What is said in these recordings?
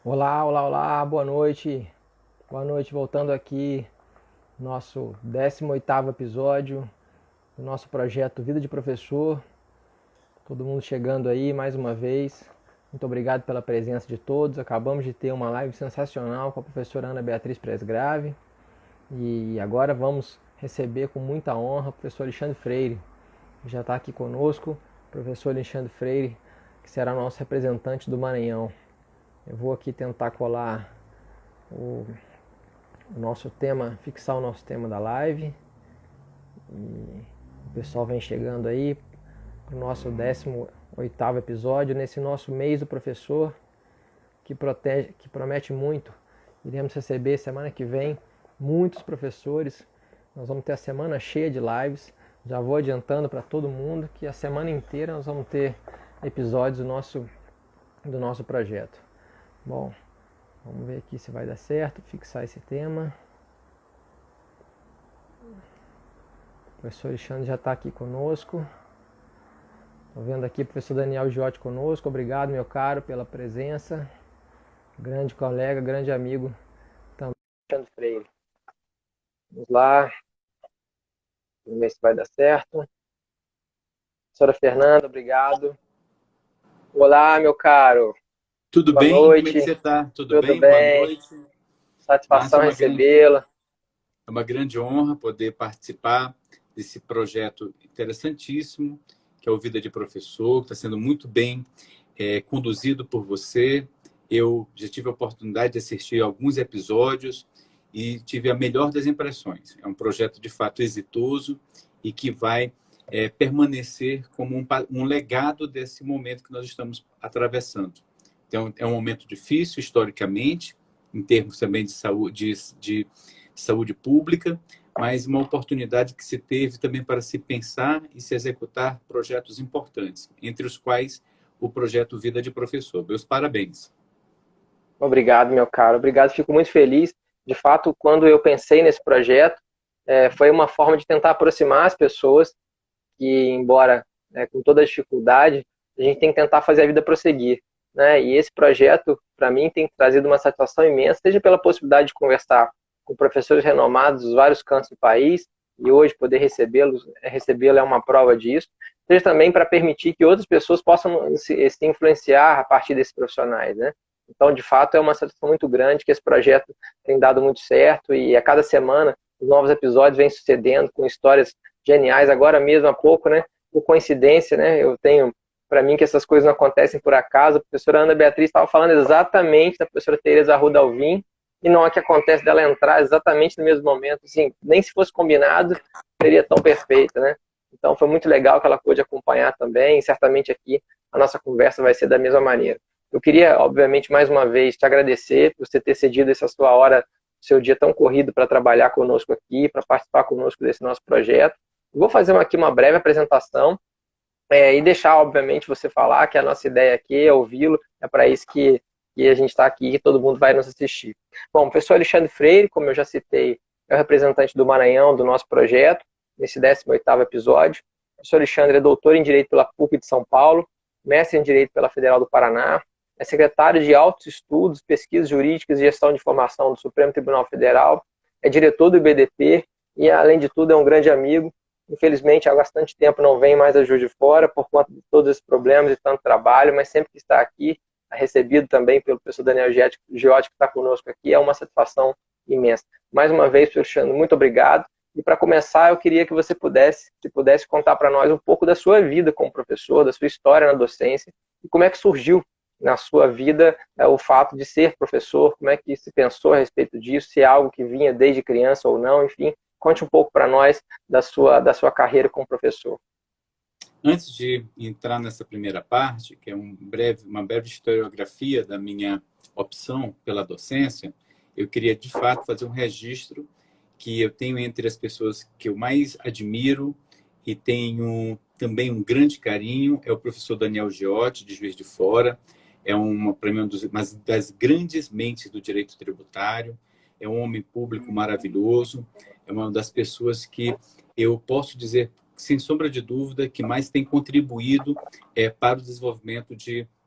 Olá, olá, olá, boa noite. Boa noite, voltando aqui, nosso 18º episódio do nosso projeto Vida de Professor. Todo mundo chegando aí mais uma vez. Muito obrigado pela presença de todos. Acabamos de ter uma live sensacional com a professora Ana Beatriz Presgrave. E agora vamos receber com muita honra o professor Alexandre Freire, que já está aqui conosco. O professor Alexandre Freire, que será nosso representante do Maranhão. Eu vou aqui tentar colar o nosso tema, fixar o nosso tema da live. E o pessoal vem chegando aí para o nosso 18º episódio, nesse nosso mês do professor, que promete muito. Iremos receber semana que vem muitos professores. Nós vamos ter a semana cheia de lives. Já vou adiantando para todo mundo que a semana inteira nós vamos ter episódios do nosso projeto. Bom, vamos ver aqui se vai dar certo, fixar esse tema. O professor Alexandre já está aqui conosco. Estou vendo aqui o professor Daniel Giotti conosco. Obrigado, meu caro, pela presença. Grande colega, grande amigo também, Alexandre Freire. Vamos lá. Vamos ver se vai dar certo. Professora Fernanda, obrigado. Olá, meu caro. Tudo Boa bem? Como é que noite. você está? Tudo Tudo bem? Boa bem? noite. Márcia, Satisfação recebê-la. é uma grande honra poder participar desse projeto interessantíssimo, que é o Vida de Professor, que está sendo muito bem conduzido por você. Eu já tive a oportunidade de assistir alguns episódios e tive a melhor das impressões. É um projeto, de fato, exitoso e que vai permanecer como um legado desse momento que nós estamos atravessando. Então, é um momento difícil, historicamente, em termos também de saúde pública, mas uma oportunidade que se teve também para se pensar e se executar projetos importantes, entre os quais o projeto Vida de Professor. Meus parabéns. Obrigado, meu caro. Obrigado, fico muito feliz. De fato, quando eu pensei nesse projeto, foi uma forma de tentar aproximar as pessoas que, embora com toda a dificuldade, a gente tem que tentar fazer a vida prosseguir, né? E esse projeto, para mim, tem trazido uma satisfação imensa, seja pela possibilidade de conversar com professores renomados dos vários cantos do país, e hoje poder recebê-lo é uma prova disso, seja também para permitir que outras pessoas possam se influenciar a partir desses profissionais, né? Então, de fato, é uma satisfação muito grande que esse projeto tem dado muito certo, e a cada semana os novos episódios vêm sucedendo com histórias geniais. Agora mesmo há pouco, né, por coincidência, né, eu tenho para mim que essas coisas não acontecem por acaso. A professora Ana Beatriz estava falando exatamente da professora Tereza Arruda Alvim, e não é que acontece dela entrar exatamente no mesmo momento, assim, nem se fosse combinado seria tão perfeita, né? Então foi muito legal que ela pôde acompanhar também, e certamente aqui a nossa conversa vai ser da mesma maneira. Eu queria, obviamente, mais uma vez te agradecer por você ter cedido essa sua hora, seu dia tão corrido para trabalhar conosco aqui, para participar conosco desse nosso projeto. Vou fazer aqui uma breve apresentação e deixar, obviamente, você falar que a nossa ideia aqui é ouvi-lo, é para isso que a gente está aqui e todo mundo vai nos assistir. Bom, o professor Alexandre Freire, como eu já citei, é o representante do Maranhão do nosso projeto, nesse 18º episódio. O professor Alexandre é doutor em Direito pela PUC de São Paulo, mestre em Direito pela Federal do Paraná, é secretário de Altos Estudos, Pesquisas Jurídicas e Gestão de Informação do Supremo Tribunal Federal, é diretor do IBDP e, além de tudo, é um grande amigo. Infelizmente, há bastante tempo não vem mais a Juiz de Fora por conta de todos esses problemas e tanto trabalho, mas sempre que está aqui, é recebido também pelo professor Daniel Giotti, que está conosco aqui, é uma satisfação imensa. Mais uma vez, professor Alexandre, muito obrigado. E para começar, eu queria que você pudesse contar para nós um pouco da sua vida como professor, da sua história na docência, e como é que surgiu na sua vida o fato de ser professor, como é que se pensou a respeito disso, se é algo que vinha desde criança ou não, enfim. Conte um pouco para nós da sua carreira como professor. Antes de entrar nessa primeira parte, que é uma breve historiografia da minha opção pela docência, eu queria, de fato, fazer um registro que eu tenho entre as pessoas que eu mais admiro e tenho também um grande carinho, é o professor Daniel Giotti, de Juiz de Fora. Para mim, uma das grandes mentes do direito tributário. É um homem público maravilhoso, é uma das pessoas que eu posso dizer, sem sombra de dúvida, que mais tem contribuído para o desenvolvimento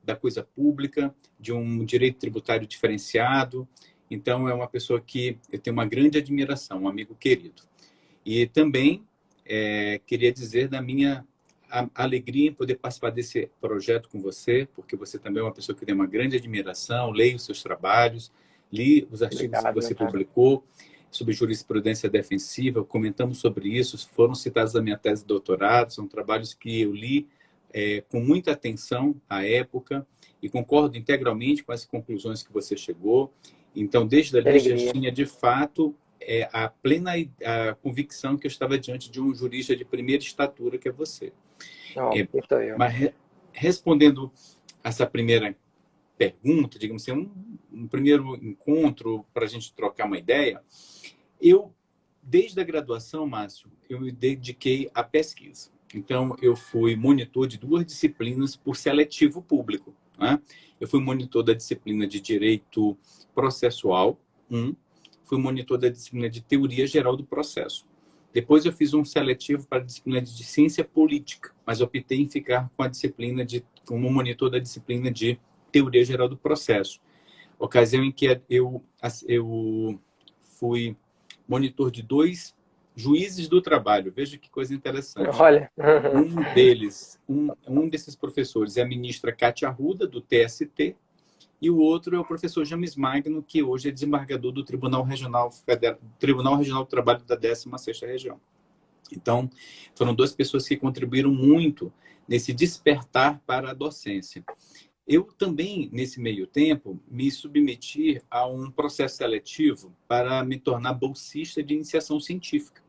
da coisa pública, de um direito tributário diferenciado. Então, é uma pessoa que eu tenho uma grande admiração, um amigo querido. E também queria dizer da minha alegria em poder participar desse projeto com você, porque você também é uma pessoa que tem uma grande admiração, leio os seus trabalhos, li os artigos que Obrigado, meu você cara. publicou sobre jurisprudência defensiva, comentamos sobre isso, foram citados na minha tese de doutorado, são trabalhos que eu li com muita atenção à época e concordo integralmente com as conclusões que você chegou. Então, desde Que ali, já alegria. tinha, de fato, a plena convicção que eu estava diante de um jurista de primeira estatura, que é você. Não, quem sou eu? Mas, respondendo essa primeira pergunta, digamos assim, um primeiro encontro para a gente trocar uma ideia, eu, desde a graduação, Márcio, eu me dediquei à pesquisa. Então, eu fui monitor de 2 disciplinas por seletivo público. Né? Eu fui monitor da disciplina de Direito Processual 1, fui monitor da disciplina de Teoria Geral do Processo. Depois eu fiz um seletivo para a disciplina de Ciência Política, mas optei em ficar com a disciplina como monitor da disciplina de Teoria Geral do Processo. Ocasião em que eu fui monitor de 2 juízes do trabalho. Veja que coisa interessante. Olha. Um desses professores é a ministra Cátia Arruda, do TST, e o outro é o professor James Magno, que hoje é desembargador do Tribunal Regional do Trabalho da 16ª Região. Então, foram 2 pessoas que contribuíram muito nesse despertar para a docência. Eu também, nesse meio tempo, me submeti a um processo seletivo para me tornar bolsista de iniciação científica,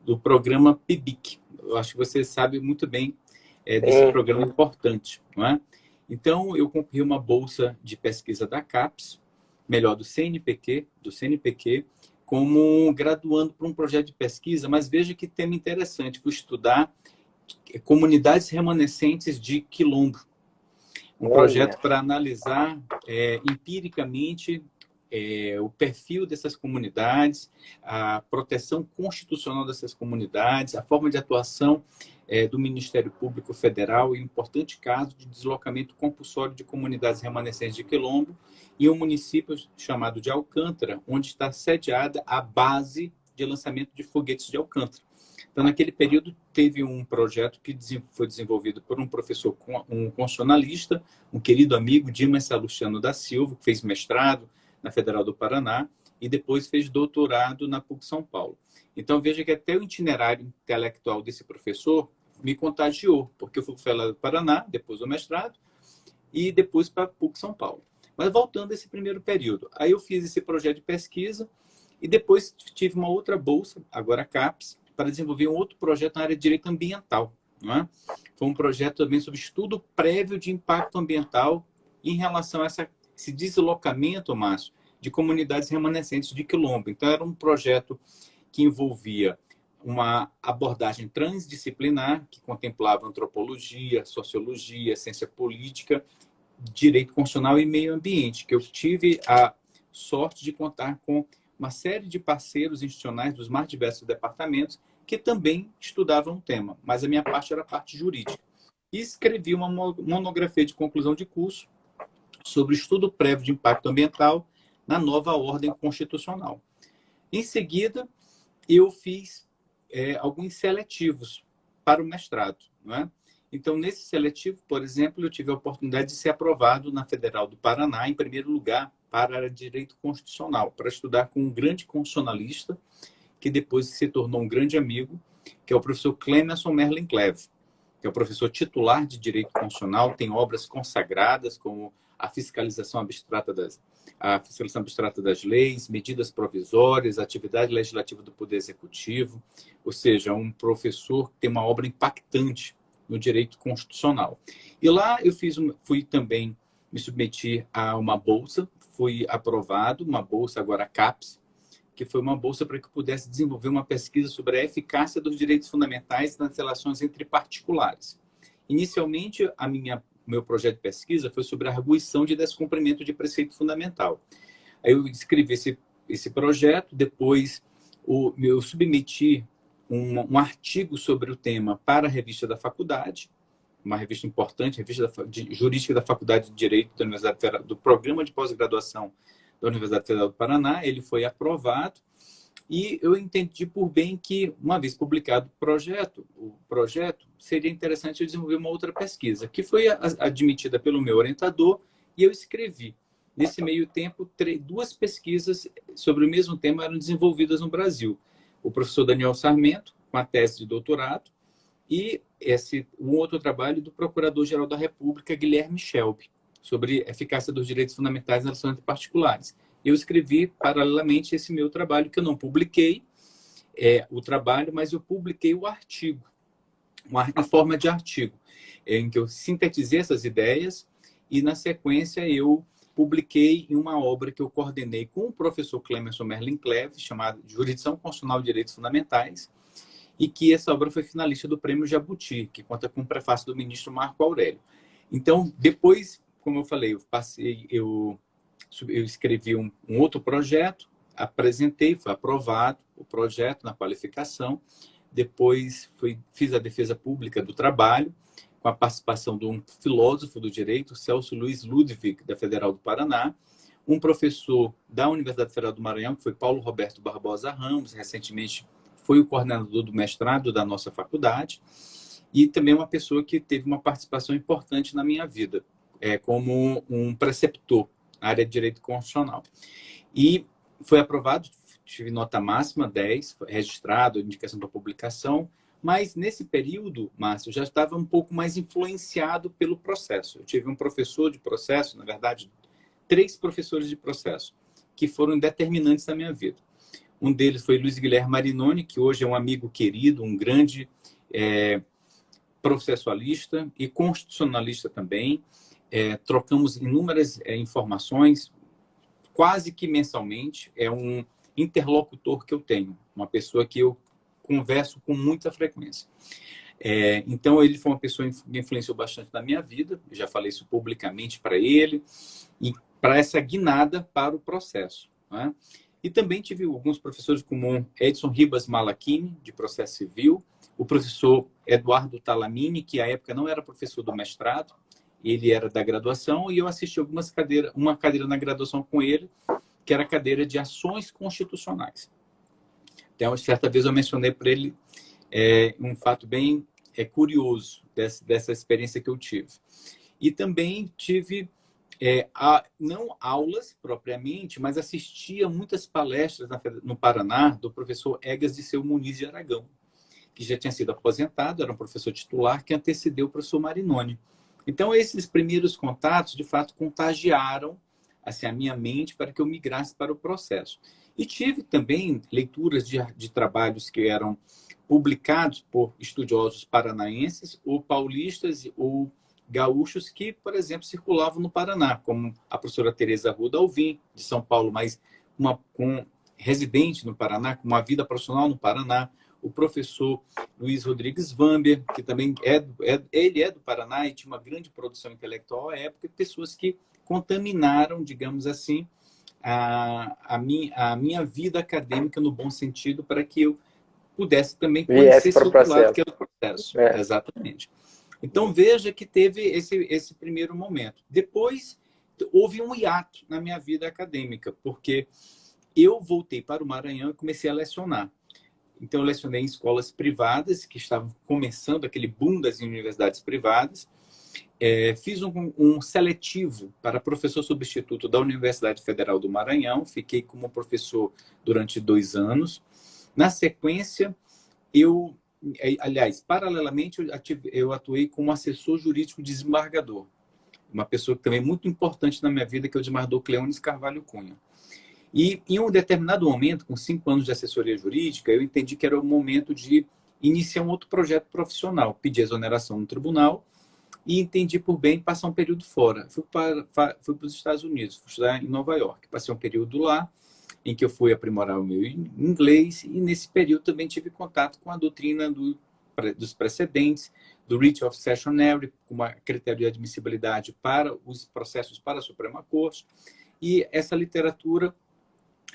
do programa PIBIC. Eu acho que você sabe muito bem desse Sim. programa importante, não é? Então, eu concorri uma bolsa de pesquisa da CAPES, melhor, do CNPq, como graduando para um projeto de pesquisa, mas veja que tema interessante, fui estudar comunidades remanescentes de quilombo. Um Olha. projeto para analisar empiricamente o perfil dessas comunidades, a proteção constitucional dessas comunidades, a forma de atuação do Ministério Público Federal e um importante caso de deslocamento compulsório de comunidades remanescentes de quilombo em um município chamado de Alcântara, onde está sediada a base de lançamento de foguetes de Alcântara. Então, naquele período, teve um projeto que foi desenvolvido por um professor, um constitucionalista, um querido amigo, Dimas Salustiano da Silva, que fez mestrado na Federal do Paraná e depois fez doutorado na PUC São Paulo. Então, veja que até o itinerário intelectual desse professor me contagiou, porque eu fui para a Federal do Paraná, depois do mestrado, e depois para a PUC São Paulo. Mas voltando a esse primeiro período, aí eu fiz esse projeto de pesquisa e depois tive uma outra bolsa, agora a CAPES, para desenvolver um outro projeto na área de direito ambiental. Não é? Foi um projeto também sobre estudo prévio de impacto ambiental em relação a esse deslocamento, Márcio, de comunidades remanescentes de quilombo. Então, era um projeto que envolvia uma abordagem transdisciplinar, que contemplava antropologia, sociologia, ciência política, direito constitucional e meio ambiente, que eu tive a sorte de contar com uma série de parceiros institucionais dos mais diversos departamentos que também estudavam o tema, mas a minha parte era a parte jurídica. E escrevi uma monografia de conclusão de curso sobre o estudo prévio de impacto ambiental na nova ordem constitucional. Em seguida, eu fiz alguns seletivos para o mestrado. Não é? Então, nesse seletivo, por exemplo, eu tive a oportunidade de ser aprovado na Federal do Paraná, em primeiro lugar, para a área de Direito Constitucional, para estudar com um grande constitucionalista, que depois se tornou um grande amigo, que é o professor Clemerson Merlin Cleve, que é o professor titular de Direito Constitucional, tem obras consagradas como a fiscalização abstrata das leis, medidas provisórias, atividade legislativa do Poder Executivo, ou seja, um professor que tem uma obra impactante no direito constitucional. E lá eu fui também me submeti a uma bolsa, fui aprovado, uma bolsa agora CAPES, que foi uma bolsa para que eu pudesse desenvolver uma pesquisa sobre a eficácia dos direitos fundamentais nas relações entre particulares. Inicialmente, meu projeto de pesquisa foi sobre a arguição de descumprimento de preceito fundamental. Aí eu escrevi esse projeto, depois eu submeti um artigo sobre o tema para a revista da faculdade, uma revista importante, revista jurídica da Faculdade de Direito da Universidade Federal, do Programa de Pós-Graduação da Universidade Federal do Paraná. Ele foi aprovado e eu entendi por bem que, uma vez publicado o projeto, seria interessante eu desenvolver uma outra pesquisa, que foi admitida pelo meu orientador, e eu escrevi. Nesse meio tempo, 2 pesquisas sobre o mesmo tema eram desenvolvidas no Brasil. O professor Daniel Sarmento, com a tese de doutorado, e um outro trabalho do Procurador-Geral da República, Guilherme Shelby, sobre eficácia dos direitos fundamentais nas relações particulares. Eu escrevi, paralelamente, esse meu trabalho, que eu não publiquei o trabalho, mas eu publiquei o artigo, em forma de artigo, em que eu sintetizei essas ideias e, na sequência, eu publiquei em uma obra que eu coordenei com o professor Clemerson Merlin Cleves, chamada Jurisdição Constitucional de Direitos Fundamentais, e que essa obra foi finalista do Prêmio Jabuti, que conta com o prefácio do ministro Marco Aurélio. Então, depois, como eu falei, eu escrevi um outro projeto, apresentei, foi aprovado o projeto na qualificação, depois fiz a defesa pública do trabalho, com a participação de um filósofo do direito, Celso Luiz Ludwig, da Federal do Paraná, um professor da Universidade Federal do Maranhão, que foi Paulo Roberto Barbosa Ramos, recentemente foi o coordenador do mestrado da nossa faculdade, e também uma pessoa que teve uma participação importante na minha vida, como um preceptor na área de direito constitucional. E foi aprovado, tive nota máxima, 10, foi registrado, indicação para publicação, mas nesse período, Márcio, eu já estava um pouco mais influenciado pelo processo. Eu tive um professor de processo, na verdade, 3 professores de processo, que foram determinantes na minha vida. Um deles foi Luiz Guilherme Marinoni, que hoje é um amigo querido, um grande processualista e constitucionalista também. Trocamos inúmeras informações, quase que mensalmente. É um interlocutor que eu tenho, uma pessoa que eu converso com muita frequência. Então, ele foi uma pessoa que me influenciou bastante na minha vida, eu já falei isso publicamente para ele, e para essa guinada para o processo, né? E também tive alguns professores como Edson Ribas Malachini, de processo civil, o professor Eduardo Talamini, que à época não era professor do mestrado, ele era da graduação, e eu assisti uma cadeira na graduação com ele, que era a cadeira de ações constitucionais. Então, certa vez eu mencionei para ele um fato bem curioso dessa experiência que eu tive. E também tive, não aulas propriamente, mas assistia muitas palestras no Paraná do professor Egas de Seu Muniz de Aragão, que já tinha sido aposentado, era um professor titular que antecedeu o professor Marinoni. Então, esses primeiros contatos, de fato, contagiaram assim, a minha mente para que eu migrasse para o processo. E tive também leituras de trabalhos que eram publicados por estudiosos paranaenses, ou paulistas, ou gaúchos que, por exemplo, circulavam no Paraná, como a professora Tereza Arruda Alvim, de São Paulo, mas residente no Paraná, com uma vida profissional no Paraná, o professor Luiz Rodrigues Vamber, que também ele é do Paraná e tinha uma grande produção intelectual à época, pessoas que contaminaram, digamos assim, a minha vida acadêmica no bom sentido, para que eu pudesse também conhecer esse outro lado que é o processo. Exatamente. Então, veja que teve esse primeiro momento. Depois, houve um hiato na minha vida acadêmica, porque eu voltei para o Maranhão e comecei a lecionar. Então, eu lecionei em escolas privadas, que estavam começando aquele boom das universidades privadas. Fiz um seletivo para professor substituto da Universidade Federal do Maranhão. Fiquei como professor durante 2 anos. Na sequência, paralelamente, eu atuei como assessor jurídico desembargador. Uma pessoa também muito importante na minha vida, que é o desembargador Cleones Carvalho Cunha. E em um determinado momento, com 5 anos de assessoria jurídica, eu entendi que era o momento de iniciar um outro projeto profissional. Pedi exoneração no tribunal e entendi por bem passar um período fora. Fui para os Estados Unidos, fui estudar em Nova York. Passei um período lá, em que eu fui aprimorar o meu inglês, e nesse período também tive contato com a doutrina dos precedentes, do writ of certiorari, com uma critério de admissibilidade para os processos para a Suprema Corte. E essa literatura,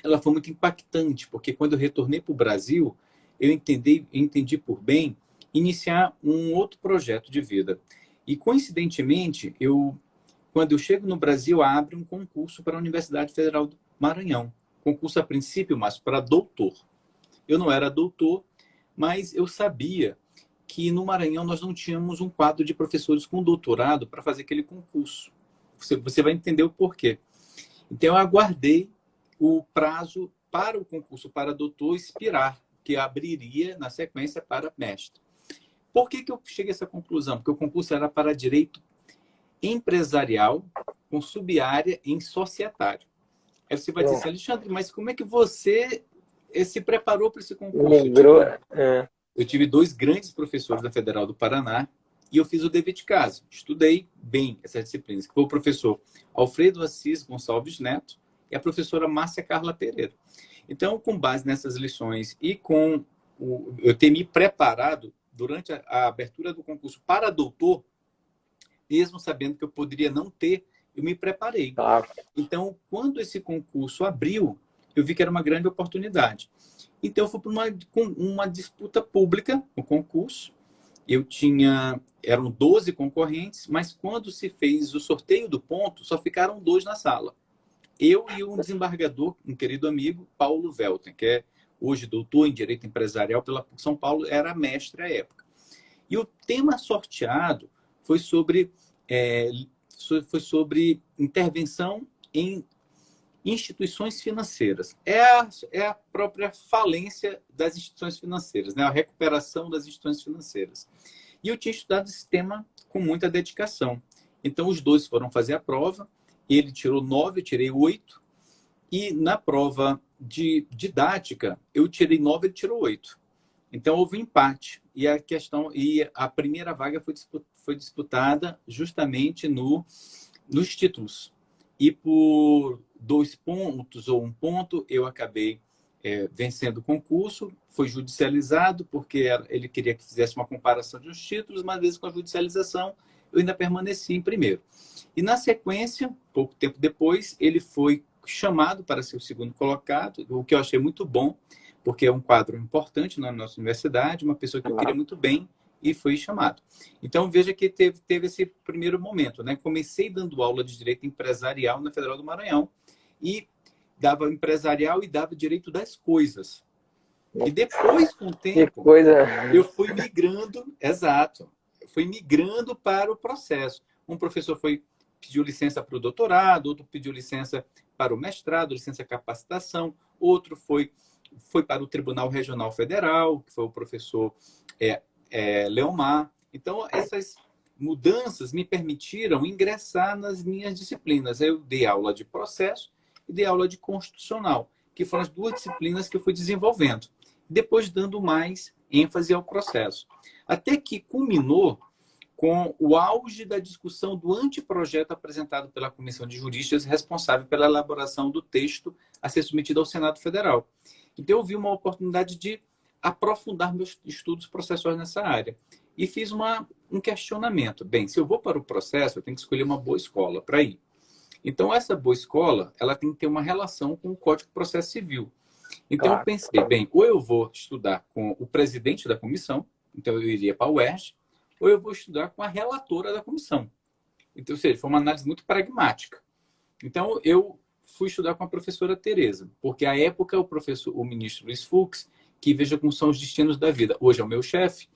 ela foi muito impactante, porque quando eu retornei para o Brasil, eu entendi por bem iniciar um outro projeto de vida. E, coincidentemente, quando eu chego no Brasil, abre um concurso para a Universidade Federal do Maranhão. Concurso, a princípio, mas para doutor. Eu não era doutor, mas eu sabia que no Maranhão nós não tínhamos um quadro de professores com doutorado para fazer aquele concurso. Você vai entender o porquê. Então, eu aguardei o prazo para o concurso para doutor expirar, que abriria na sequência para mestre. Por que eu cheguei a essa conclusão? Porque o concurso era para direito empresarial com sub-área em societário. Aí você vai dizer assim, Alexandre, mas como é que você se preparou para esse concurso? Eu tive 2 grandes professores da Federal do Paraná e eu fiz o dever de casa. Estudei bem essas disciplinas, que foi o professor Alfredo Assis Gonçalves Neto e a professora Márcia Carla Pereira. Então, com base nessas lições e eu ter me preparado durante a abertura do concurso para doutor, mesmo sabendo que eu poderia não ter, eu me preparei. Então, quando esse concurso abriu, eu vi que era uma grande oportunidade. Então, eu fui para uma disputa pública, um concurso. Eram 12 concorrentes, mas quando se fez o sorteio do ponto, só ficaram 2 na sala. Eu e um desembargador, um querido amigo, Paulo Velten, que é hoje doutor em Direito Empresarial pela São Paulo, era mestre à época. E o tema sorteado foi sobre intervenção em instituições financeiras. É a própria falência das instituições financeiras, né? A recuperação das instituições financeiras. E eu tinha estudado esse tema com muita dedicação. Então, os 2 foram fazer a prova, ele tirou 9, eu tirei 8, e na prova de didática, eu tirei 9, ele tirou 8. Então, houve um empate. E a primeira vaga foi disputada justamente nos títulos. E por 2 pontos ou 1 ponto, eu acabei vencendo o concurso. Foi judicializado, porque ele queria que fizesse uma comparação de os títulos, mas às vezes com a judicialização eu ainda permaneci em primeiro. E na sequência, pouco tempo depois, ele foi chamado para ser o segundo colocado, o que eu achei muito bom, porque é um quadro importante na nossa universidade, uma pessoa que eu queria muito bem, e foi chamado. Então, veja que teve esse primeiro momento, né? Comecei dando aula de Direito Empresarial na Federal do Maranhão, e dava empresarial e dava Direito das Coisas. E depois, com o tempo, eu fui migrando, exato, fui migrando para o processo. Um professor pediu licença para o doutorado, outro pediu licença para o mestrado, licença capacitação, outro foi para o Tribunal Regional Federal, que foi o professor Leomar. Então, essas mudanças me permitiram ingressar nas minhas disciplinas. Eu dei aula de processo e dei aula de constitucional, que foram as 2 disciplinas que eu fui desenvolvendo. Depois, dando mais ênfase ao processo. Até que culminou com o auge da discussão do anteprojeto apresentado pela Comissão de Juristas responsável pela elaboração do texto a ser submetido ao Senado Federal. Então, eu vi uma oportunidade de aprofundar meus estudos processuais nessa área. E fiz um questionamento. Bem, se eu vou para o processo, eu tenho que escolher uma boa escola para ir. Então, essa boa escola, ela tem que ter uma relação com o Código de Processo Civil. Então, eu pensei, bem, ou eu vou estudar com o presidente da comissão, então eu iria para a UERJ, ou eu vou estudar com a relatora da comissão. Então, ou seja, foi uma análise muito pragmática. Então, eu fui estudar com a professora Tereza, porque à época o ministro Luiz Fux, que veja como são os destinos da vida, hoje é o meu chefe,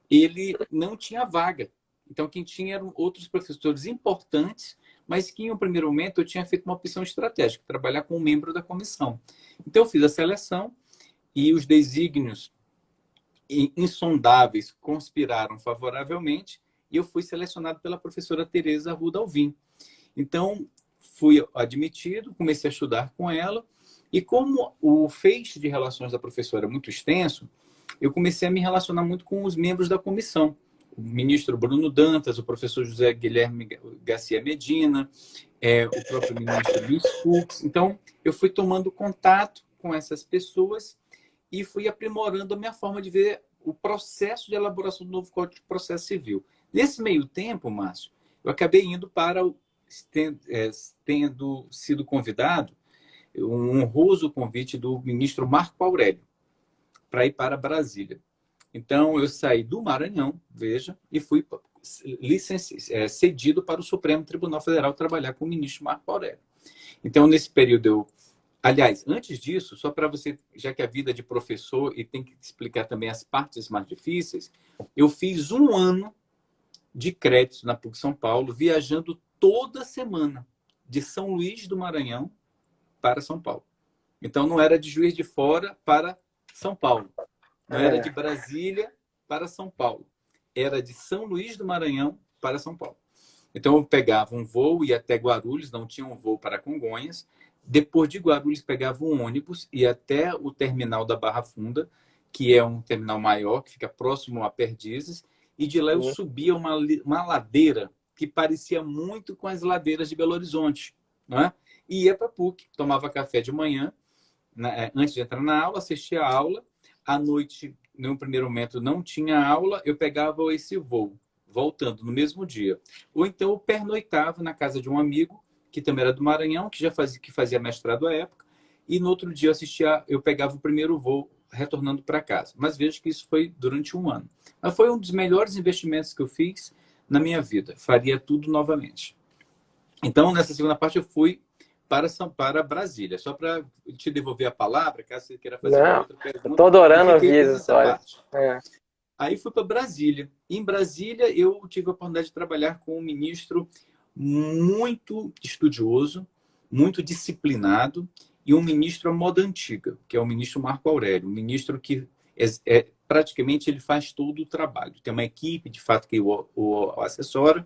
ele não tinha vaga. Então, quem tinha eram outros professores importantes, mas que em um primeiro momento eu tinha feito uma opção estratégica, trabalhar com um membro da comissão. Então, eu fiz a seleção e os desígnios insondáveis conspiraram favoravelmente e eu fui selecionado pela professora Tereza Arruda Alvim. Então, fui admitido, comecei a estudar com ela e como o feixe de relações da professora é muito extenso, eu comecei a me relacionar muito com os membros da comissão. O ministro Bruno Dantas, o professor José Guilherme Garcia Medina, o próprio ministro Luiz Fux. Então, eu fui tomando contato com essas pessoas e fui aprimorando a minha forma de ver o processo de elaboração do novo Código de Processo Civil. Nesse meio tempo, Márcio, eu acabei indo tendo sido convidado, um honroso convite do ministro Marco Aurélio, para ir para Brasília. Então, eu saí do Maranhão, veja, e fui cedido para o Supremo Tribunal Federal trabalhar com o ministro Marco Aurélio. Então, nesse período, aliás, antes disso, só para você, já que a vida de professor e tem que explicar também as partes mais difíceis, eu fiz 1 ano de crédito na PUC São Paulo, viajando toda semana, de São Luís do Maranhão para São Paulo. Então, não era de Juiz de Fora para São Paulo. Não era de Brasília para São Paulo. Era de São Luís do Maranhão para São Paulo. Então, eu pegava um voo, ia até Guarulhos, não tinha um voo para Congonhas. Depois de Guarulhos, pegava um ônibus, ia até o terminal da Barra Funda, que é um terminal maior, que fica próximo a Perdizes. E de lá eu subia uma ladeira que parecia muito com as ladeiras de Belo Horizonte. Né? E ia para a PUC, tomava café de manhã, antes de entrar na aula, assistia a aula. À noite, no primeiro momento, não tinha aula, eu pegava esse voo, voltando no mesmo dia. Ou então eu pernoitava na casa de um amigo, que também era do Maranhão, que fazia mestrado à época, e no outro dia eu pegava o primeiro voo, retornando para casa. Mas veja que isso foi durante 1 ano. Mas foi um dos melhores investimentos que eu fiz na minha vida. Faria tudo novamente. Então, nessa segunda parte, eu fui para Brasília. Só para te devolver a palavra, caso você queira fazer uma outra pergunta. Estou adorando ouvir essa história. Aí fui para Brasília. Em Brasília, eu tive a oportunidade de trabalhar com um ministro muito estudioso, muito disciplinado, e um ministro à moda antiga, que é o ministro Marco Aurélio, um ministro que praticamente ele faz todo o trabalho. Tem uma equipe, de fato, que o assessora,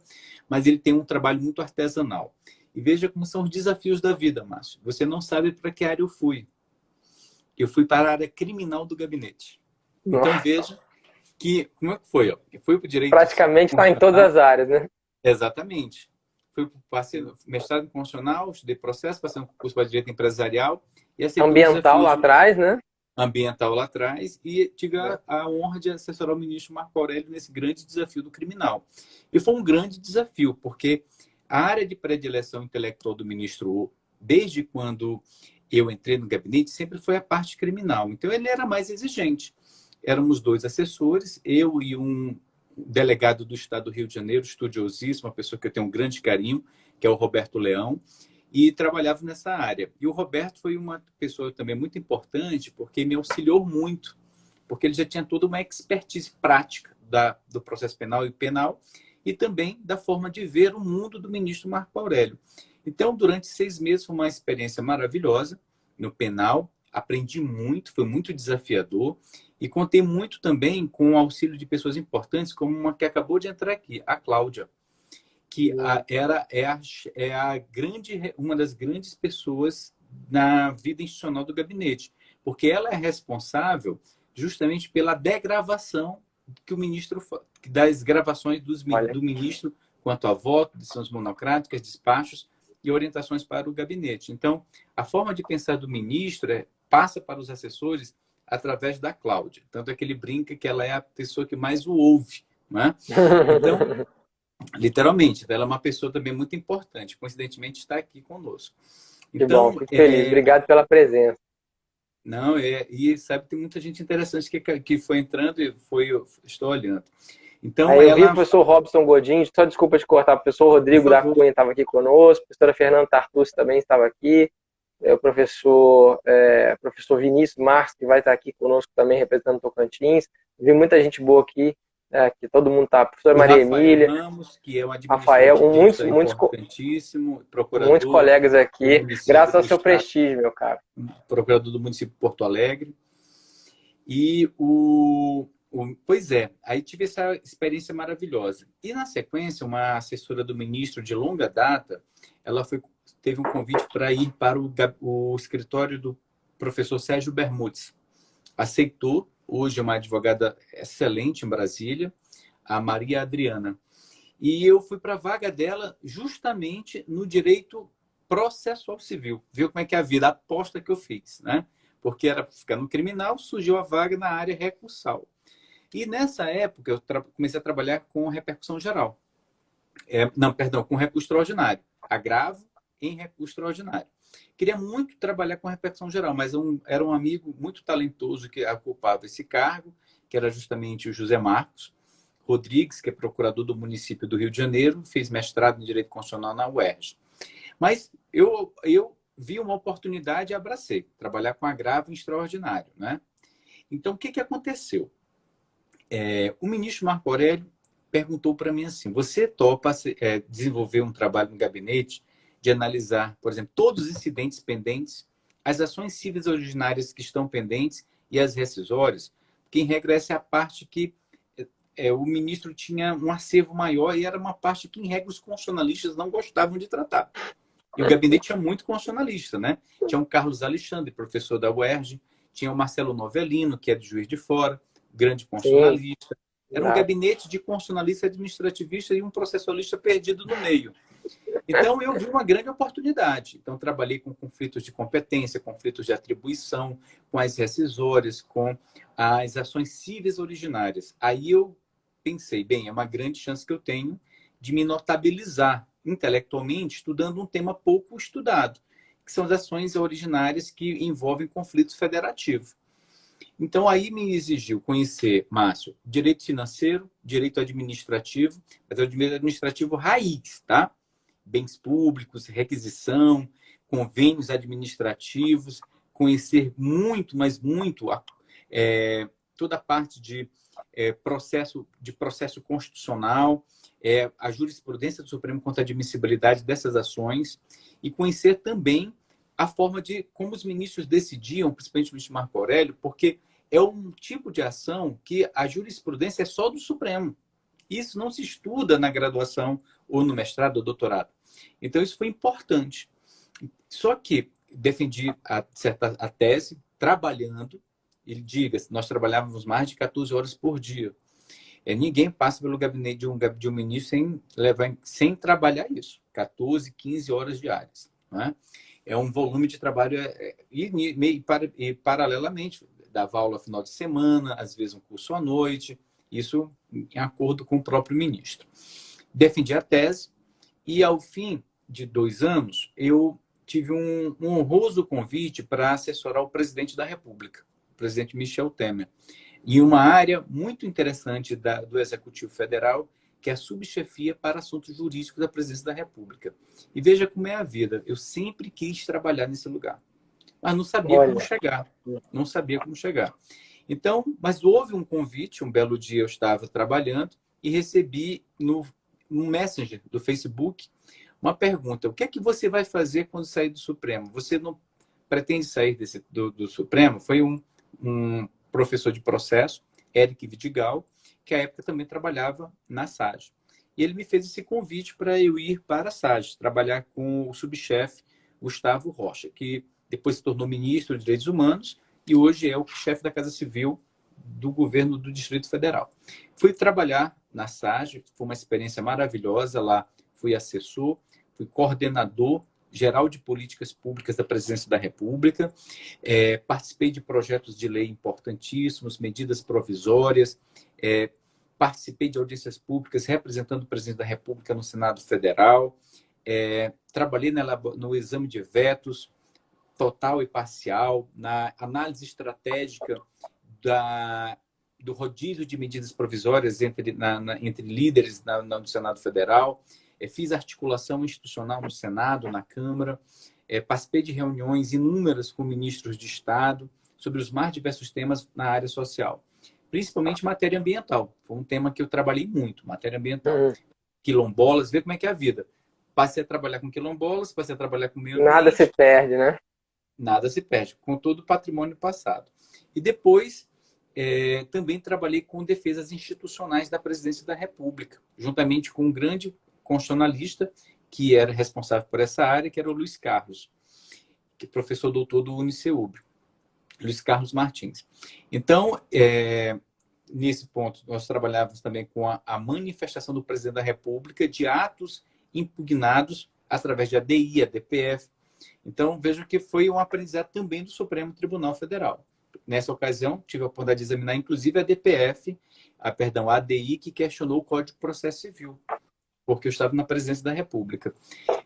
mas ele tem um trabalho muito artesanal. E veja como são os desafios da vida, Márcio. Você não sabe para que área eu fui. Eu fui para a área criminal do gabinete. Então, veja como é que foi. Eu fui para o direito... Praticamente está em todas as áreas, né? Exatamente. Passei mestrado em constitucional, estudei processo, passei um curso para direito empresarial. E ambiental lá atrás, né? Ambiental lá atrás. E tive a honra de assessorar o ministro Marco Aurélio nesse grande desafio do criminal. E foi um grande desafio, porque a área de predileção intelectual do ministro, desde quando eu entrei no gabinete, sempre foi a parte criminal. Então, ele era mais exigente. Éramos 2 assessores, eu e um delegado do Estado do Rio de Janeiro, estudiosíssimo, uma pessoa que eu tenho um grande carinho, que é o Roberto Leão, e trabalhava nessa área. E o Roberto foi uma pessoa também muito importante, porque me auxiliou muito, porque ele já tinha toda uma expertise prática do processo penal e também da forma de ver o mundo do ministro Marco Aurélio. Então, durante 6 meses, foi uma experiência maravilhosa no penal, aprendi muito, foi muito desafiador, e contei muito também com o auxílio de pessoas importantes, como uma que acabou de entrar aqui, a Cláudia, que uma das grandes pessoas na vida institucional do gabinete, porque ela é responsável justamente pela degravação que o ministro, das gravações do ministro quanto a voto, decisões monocráticas, despachos e orientações para o gabinete. Então, a forma de pensar do ministro passa para os assessores através da Cláudia. Tanto é que ele brinca que ela é a pessoa que mais o ouve. Né? Então, literalmente, ela é uma pessoa também muito importante. Coincidentemente, está aqui conosco. Que bom, fico feliz. Obrigado pela presença. Não, e sabe, tem muita gente interessante que foi entrando e estou olhando. Então, eu vi o professor Robson Godinho, só desculpa te cortar, o professor Rodrigo da Cunha estava aqui conosco, a professora Fernanda Tartucci também estava aqui, o professor Vinícius Marques, que vai estar aqui conosco também, representando Tocantins. Vi muita gente boa aqui, que todo mundo está. Professora Maria Rafael Emília. Ramos, que é um administrativista importantíssimo, procurador. Muitos colegas aqui, graças ao seu prestígio, meu caro. Procurador do município de Porto Alegre. E pois é, aí tive essa experiência maravilhosa. E na sequência, uma assessora do ministro de longa data, ela teve um convite para ir para o escritório do professor Sérgio Bermudes. Aceitou, hoje é uma advogada excelente em Brasília, a Maria Adriana. E eu fui para a vaga dela justamente no direito processual civil. Viu como é que é a vida, a aposta que eu fiz, né? Porque era ficar no criminal, surgiu a vaga na área recursal. E nessa época eu comecei a trabalhar com repercussão geral. Com recurso extraordinário. Agravo em recurso extraordinário. Queria muito trabalhar com repercussão geral, mas era um amigo muito talentoso que ocupava esse cargo, que era justamente o José Marcos, Rodrigues, que é procurador do município do Rio de Janeiro, fez mestrado em Direito Constitucional na UERJ. Mas eu vi uma oportunidade e abracei, trabalhar com agravo extraordinário, né? Então, o que aconteceu? O ministro Marco Aurélio perguntou para mim assim, você topa desenvolver um trabalho no gabinete de analisar, por exemplo, todos os incidentes pendentes, as ações cíveis originárias que estão pendentes e as rescisórias? Porque, em regra, essa é a parte que o ministro tinha um acervo maior e era uma parte que, em regra, os constitucionalistas não gostavam de tratar. E o gabinete tinha muito constitucionalista, né? Tinha o Carlos Alexandre, professor da UERJ, tinha o Marcelo Novellino, que é de Juiz de Fora, grande constitucionalista. Era um gabinete de constitucionalista administrativista e um processualista perdido no meio. Então, eu vi uma grande oportunidade. Então, trabalhei com conflitos de competência, conflitos de atribuição, com as rescisórias, com as ações cíveis originárias. Aí eu pensei, bem, é uma grande chance que eu tenho de me notabilizar intelectualmente estudando um tema pouco estudado, que são as ações originárias que envolvem conflitos federativos. Então, aí me exigiu conhecer, Márcio, direito financeiro, direito administrativo, mas é o direito administrativo raiz, tá? Bens públicos, requisição, convênios administrativos, conhecer muito, mas muito, toda a parte de processo constitucional, a jurisprudência do Supremo quanto à admissibilidade dessas ações, e conhecer também a forma de como os ministros decidiam, principalmente o ministro Marco Aurélio, porque é um tipo de ação que a jurisprudência é só do Supremo. Isso não se estuda na graduação ou no mestrado ou doutorado. Então, isso foi importante. Só que defendi a tese trabalhando, e diga-se, nós trabalhávamos mais de 14 horas por dia. Ninguém passa pelo gabinete de um ministro sem trabalhar isso. 14, 15 horas diárias. Né? É um volume de trabalho e paralelamente, dava aula final de semana, às vezes um curso à noite, isso em acordo com o próprio ministro. Defendi a tese e, ao fim de 2 anos, eu tive um honroso convite para assessorar o presidente da República, o presidente Michel Temer, em uma área muito interessante do Executivo Federal, que é a subchefia para assuntos jurídicos da Presidência da República. E veja como é a vida. Eu sempre quis trabalhar nesse lugar, mas não sabia como chegar. Não sabia como chegar. Então, mas houve um convite, um belo dia eu estava trabalhando e recebi no Messenger do Facebook uma pergunta: o que é que você vai fazer quando sair do Supremo? Você não pretende sair do Supremo? Foi um professor de processo, Eric Vidigal, que à época também trabalhava na SAGE. E ele me fez esse convite para eu ir para a SAGE, trabalhar com o subchefe Gustavo Rocha, que depois se tornou ministro de Direitos Humanos e hoje é o chefe da Casa Civil do governo do Distrito Federal. Fui trabalhar na SAGE, foi uma experiência maravilhosa. Lá fui assessor, fui coordenador geral de políticas públicas da Presidência da República, participei de projetos de lei importantíssimos, medidas provisórias, participei de audiências públicas representando o Presidente da República no Senado Federal, trabalhei no exame de vetos total e parcial, na análise estratégica do rodízio de medidas provisórias entre líderes no Senado Federal, fiz articulação institucional no Senado, na Câmara, participei de reuniões inúmeras com ministros de Estado sobre os mais diversos temas na área social, principalmente matéria ambiental. Foi um tema que eu trabalhei muito, matéria ambiental. Quilombolas, ver como é que é a vida. Passei a trabalhar com quilombolas, passei a trabalhar com meio ambiente. Nada se perde, né? Nada se perde, com todo o patrimônio passado. E depois, também trabalhei com defesas institucionais da Presidência da República, juntamente com um grande constitucionalista que era responsável por essa área, que era o Luiz Carlos, que é professor doutor do UniCeub, Luiz Carlos Martins. Então, nesse ponto, nós trabalhávamos também com a manifestação do presidente da República de atos impugnados através de ADI, ADPF. Então, vejo que foi um aprendizado também do Supremo Tribunal Federal. Nessa ocasião, tive a oportunidade de examinar, inclusive, a ADI, que questionou o Código de Processo Civil, porque eu estava na presidência da República.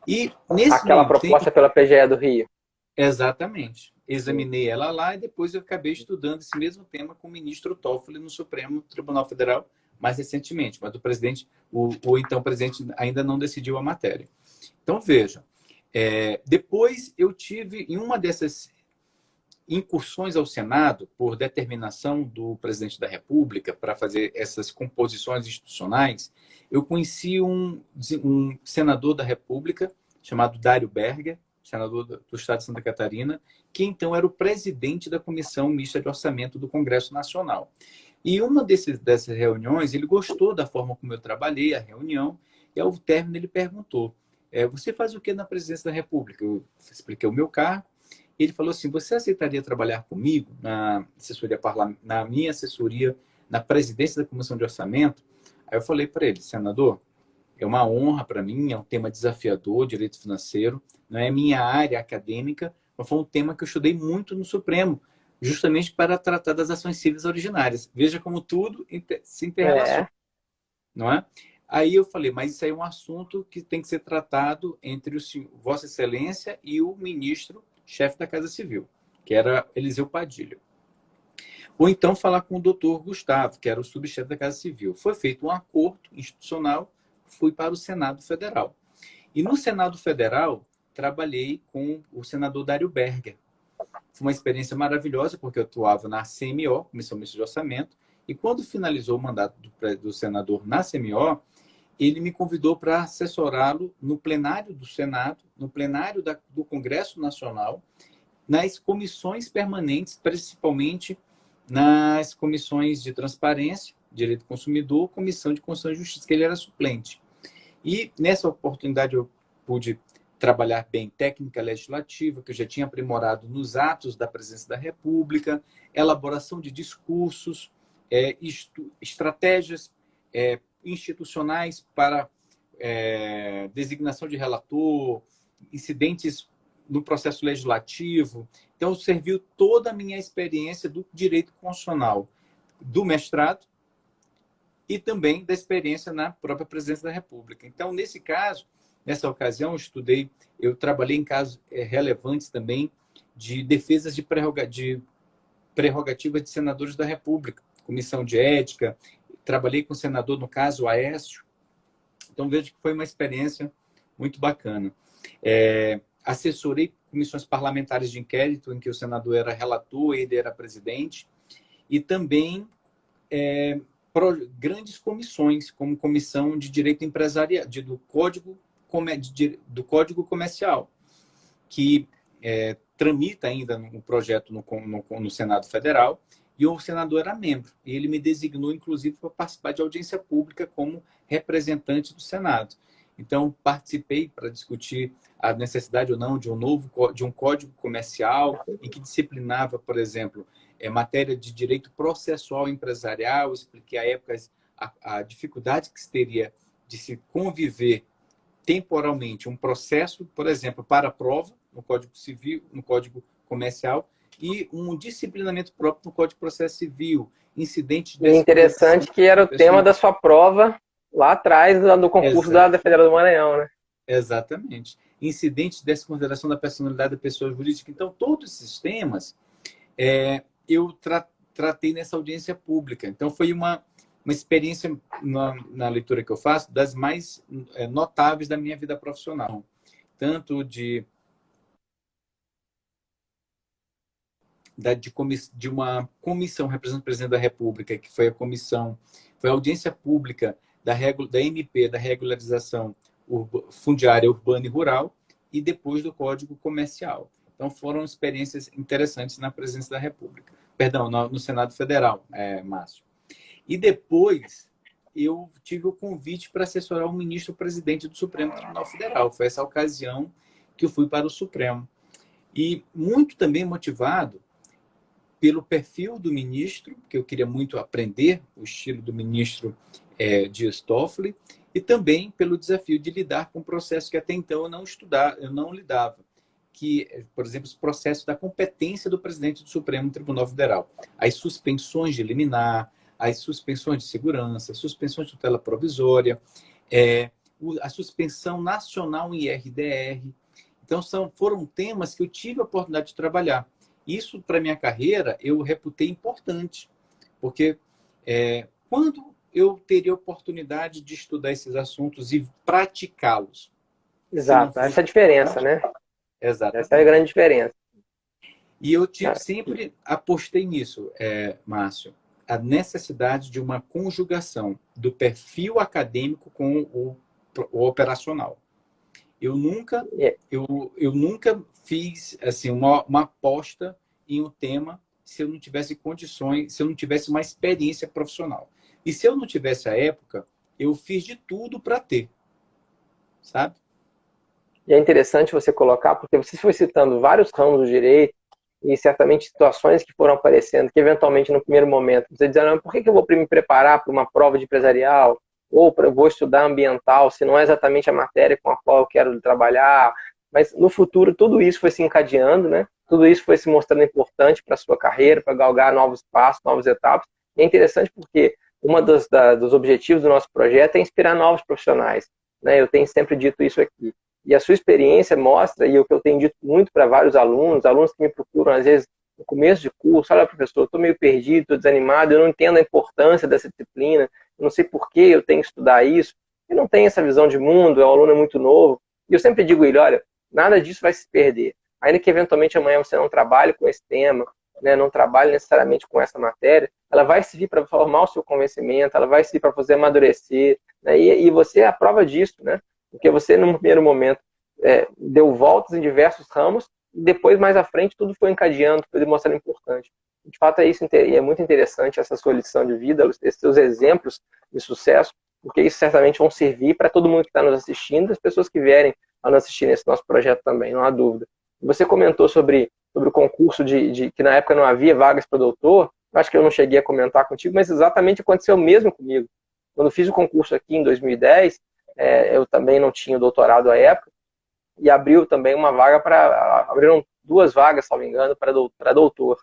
E aquela proposta pela PGE do Rio. Exatamente. Examinei ela lá e depois eu acabei estudando esse mesmo tema com o ministro Toffoli no Supremo Tribunal Federal, mais recentemente, mas o então presidente ainda não decidiu a matéria. Então, veja, depois eu tive, em uma dessas incursões ao Senado, por determinação do presidente da República, para fazer essas composições institucionais, eu conheci um senador da República, chamado Dário Berger, senador do Estado de Santa Catarina, que então era o presidente da Comissão Mista de Orçamento do Congresso Nacional. E uma dessas reuniões, ele gostou da forma como eu trabalhei a reunião, e ao término ele perguntou, você faz o que na presidência da República? Eu expliquei o meu cargo. Ele falou assim, você aceitaria trabalhar comigo na minha assessoria, na presidência da Comissão de Orçamento? Aí eu falei para ele, senador, é uma honra para mim, é um tema desafiador, direito financeiro, não é minha área acadêmica, mas foi um tema que eu estudei muito no Supremo, justamente para tratar das ações cíveis originárias. Veja como tudo se interrelaciona, não é? Aí eu falei, mas isso aí é um assunto que tem que ser tratado entre Vossa Excelência e o ministro chefe da Casa Civil, que era Eliseu Padilha. Ou então falar com o doutor Gustavo, que era o subchefe da Casa Civil. Foi feito um acordo institucional, fui para o Senado Federal. E no Senado Federal, trabalhei com o senador Dário Berger. Foi uma experiência maravilhosa, porque eu atuava na CMO, Comissão Mista de Orçamento, e quando finalizou o mandato do senador na CMO, ele me convidou para assessorá-lo no plenário do Senado, no plenário do Congresso Nacional, nas comissões permanentes, principalmente nas comissões de transparência, direito do consumidor, comissão de Constituição e Justiça, que ele era suplente. E nessa oportunidade eu pude trabalhar bem técnica legislativa, que eu já tinha aprimorado nos atos da Presidência da República, elaboração de discursos, estratégias institucionais para designação de relator, incidentes no processo legislativo. Então, serviu toda a minha experiência do direito constitucional, do mestrado e também da experiência na própria Presidência da República. Então, nesse caso, nessa ocasião, eu trabalhei em casos relevantes também de defesas de prerrogativas de senadores da República, comissão de ética, trabalhei com o senador, no caso, Aécio. Então, vejo que foi uma experiência muito bacana. Assessorei comissões parlamentares de inquérito, em que o senador era relator e ele era presidente, e também grandes comissões, como Comissão de Direito Empresarial, do Código Comercial, que tramita ainda um projeto no Senado Federal, e o senador era membro. E ele me designou, inclusive, para participar de audiência pública como representante do Senado. Então, participei para discutir a necessidade ou não de um código comercial em que disciplinava, por exemplo, matéria de direito processual empresarial. Expliquei à época a dificuldade que se teria de se conviver temporalmente um processo, por exemplo, para prova no Código Civil, no Código Comercial, e um disciplinamento próprio no Código de Processo Civil, incidente de... Interessante que era o tema da sua prova lá atrás do concurso da Federal do Maranhão, né? Exatamente. Incidente de desconsideração da personalidade da pessoa jurídica. Então, todos esses temas eu tratei nessa audiência pública. Então, foi uma experiência, na leitura que eu faço, das mais notáveis da minha vida profissional. Tanto de uma comissão representando o presidente da República, que foi a audiência pública da MP, da regularização fundiária urbana e rural, e depois do Código Comercial. Então, foram experiências interessantes na presidência da República. Perdão, no Senado Federal, Márcio. E depois, eu tive o convite para assessorar o ministro-presidente do Supremo Tribunal Federal. Foi essa ocasião que eu fui para o Supremo. E muito também motivado pelo perfil do ministro, que eu queria muito aprender o estilo do ministro Dias Toffoli, e também pelo desafio de lidar com processos que até então eu não lidava, que, por exemplo, os processos da competência do presidente do Supremo Tribunal Federal, as suspensões de liminar, as suspensões de segurança, as suspensões de tutela provisória, a suspensão nacional em IRDR. Então, foram temas que eu tive a oportunidade de trabalhar. Isso, para minha carreira, eu reputei importante, porque quando eu teria oportunidade de estudar esses assuntos e praticá-los. Exato, essa é a diferença, né? Exatamente. Essa é a grande diferença. E eu sempre apostei nisso, Márcio, a necessidade de uma conjugação do perfil acadêmico com o operacional. Eu nunca fiz assim, uma aposta em um tema se eu não tivesse condições, se eu não tivesse uma experiência profissional. E se eu não tivesse a época, eu fiz de tudo para ter, sabe? E é interessante você colocar, porque você foi citando vários ramos do direito e certamente situações que foram aparecendo, que eventualmente no primeiro momento você dizendo, por que eu vou me preparar para uma prova de empresarial? Ou vou estudar ambiental, se não é exatamente a matéria com a qual eu quero trabalhar. Mas no futuro tudo isso foi se encadeando, né? Tudo isso foi se mostrando importante para a sua carreira, para galgar novos passos, novas etapas. E é interessante porque dos objetivos do nosso projeto é inspirar novos profissionais, né? Eu tenho sempre dito isso aqui. E a sua experiência mostra, e o que eu tenho dito muito para vários alunos que me procuram às vezes no começo de curso, olha, professor, eu estou meio perdido, estou desanimado, eu não entendo a importância dessa disciplina, eu não sei por que eu tenho que estudar isso, eu não tenho essa visão de mundo, o aluno é muito novo. E eu sempre digo a ele, olha, nada disso vai se perder. Ainda que eventualmente amanhã você não trabalhe com esse tema, né, não trabalhe necessariamente com essa matéria, ela vai servir para formar o seu convencimento, ela vai servir para fazer amadurecer, né, e você é a prova disso, né? Porque você, no primeiro momento, deu voltas em diversos ramos, e depois, mais à frente, tudo foi encadeando, foi demonstrando importante. De fato, é muito interessante essa sua lição de vida, esses seus exemplos de sucesso, porque isso certamente vão servir para todo mundo que está nos assistindo, as pessoas que vierem a nos assistir nesse nosso projeto também, não há dúvida. Você comentou sobre o concurso que na época não havia vagas para doutor, acho que eu não cheguei a comentar contigo, mas exatamente aconteceu o mesmo comigo. Quando fiz o concurso aqui em 2010, eu também não tinha doutorado à época, e abriu também uma vaga abriram 2 vagas, se não me engano, para doutor.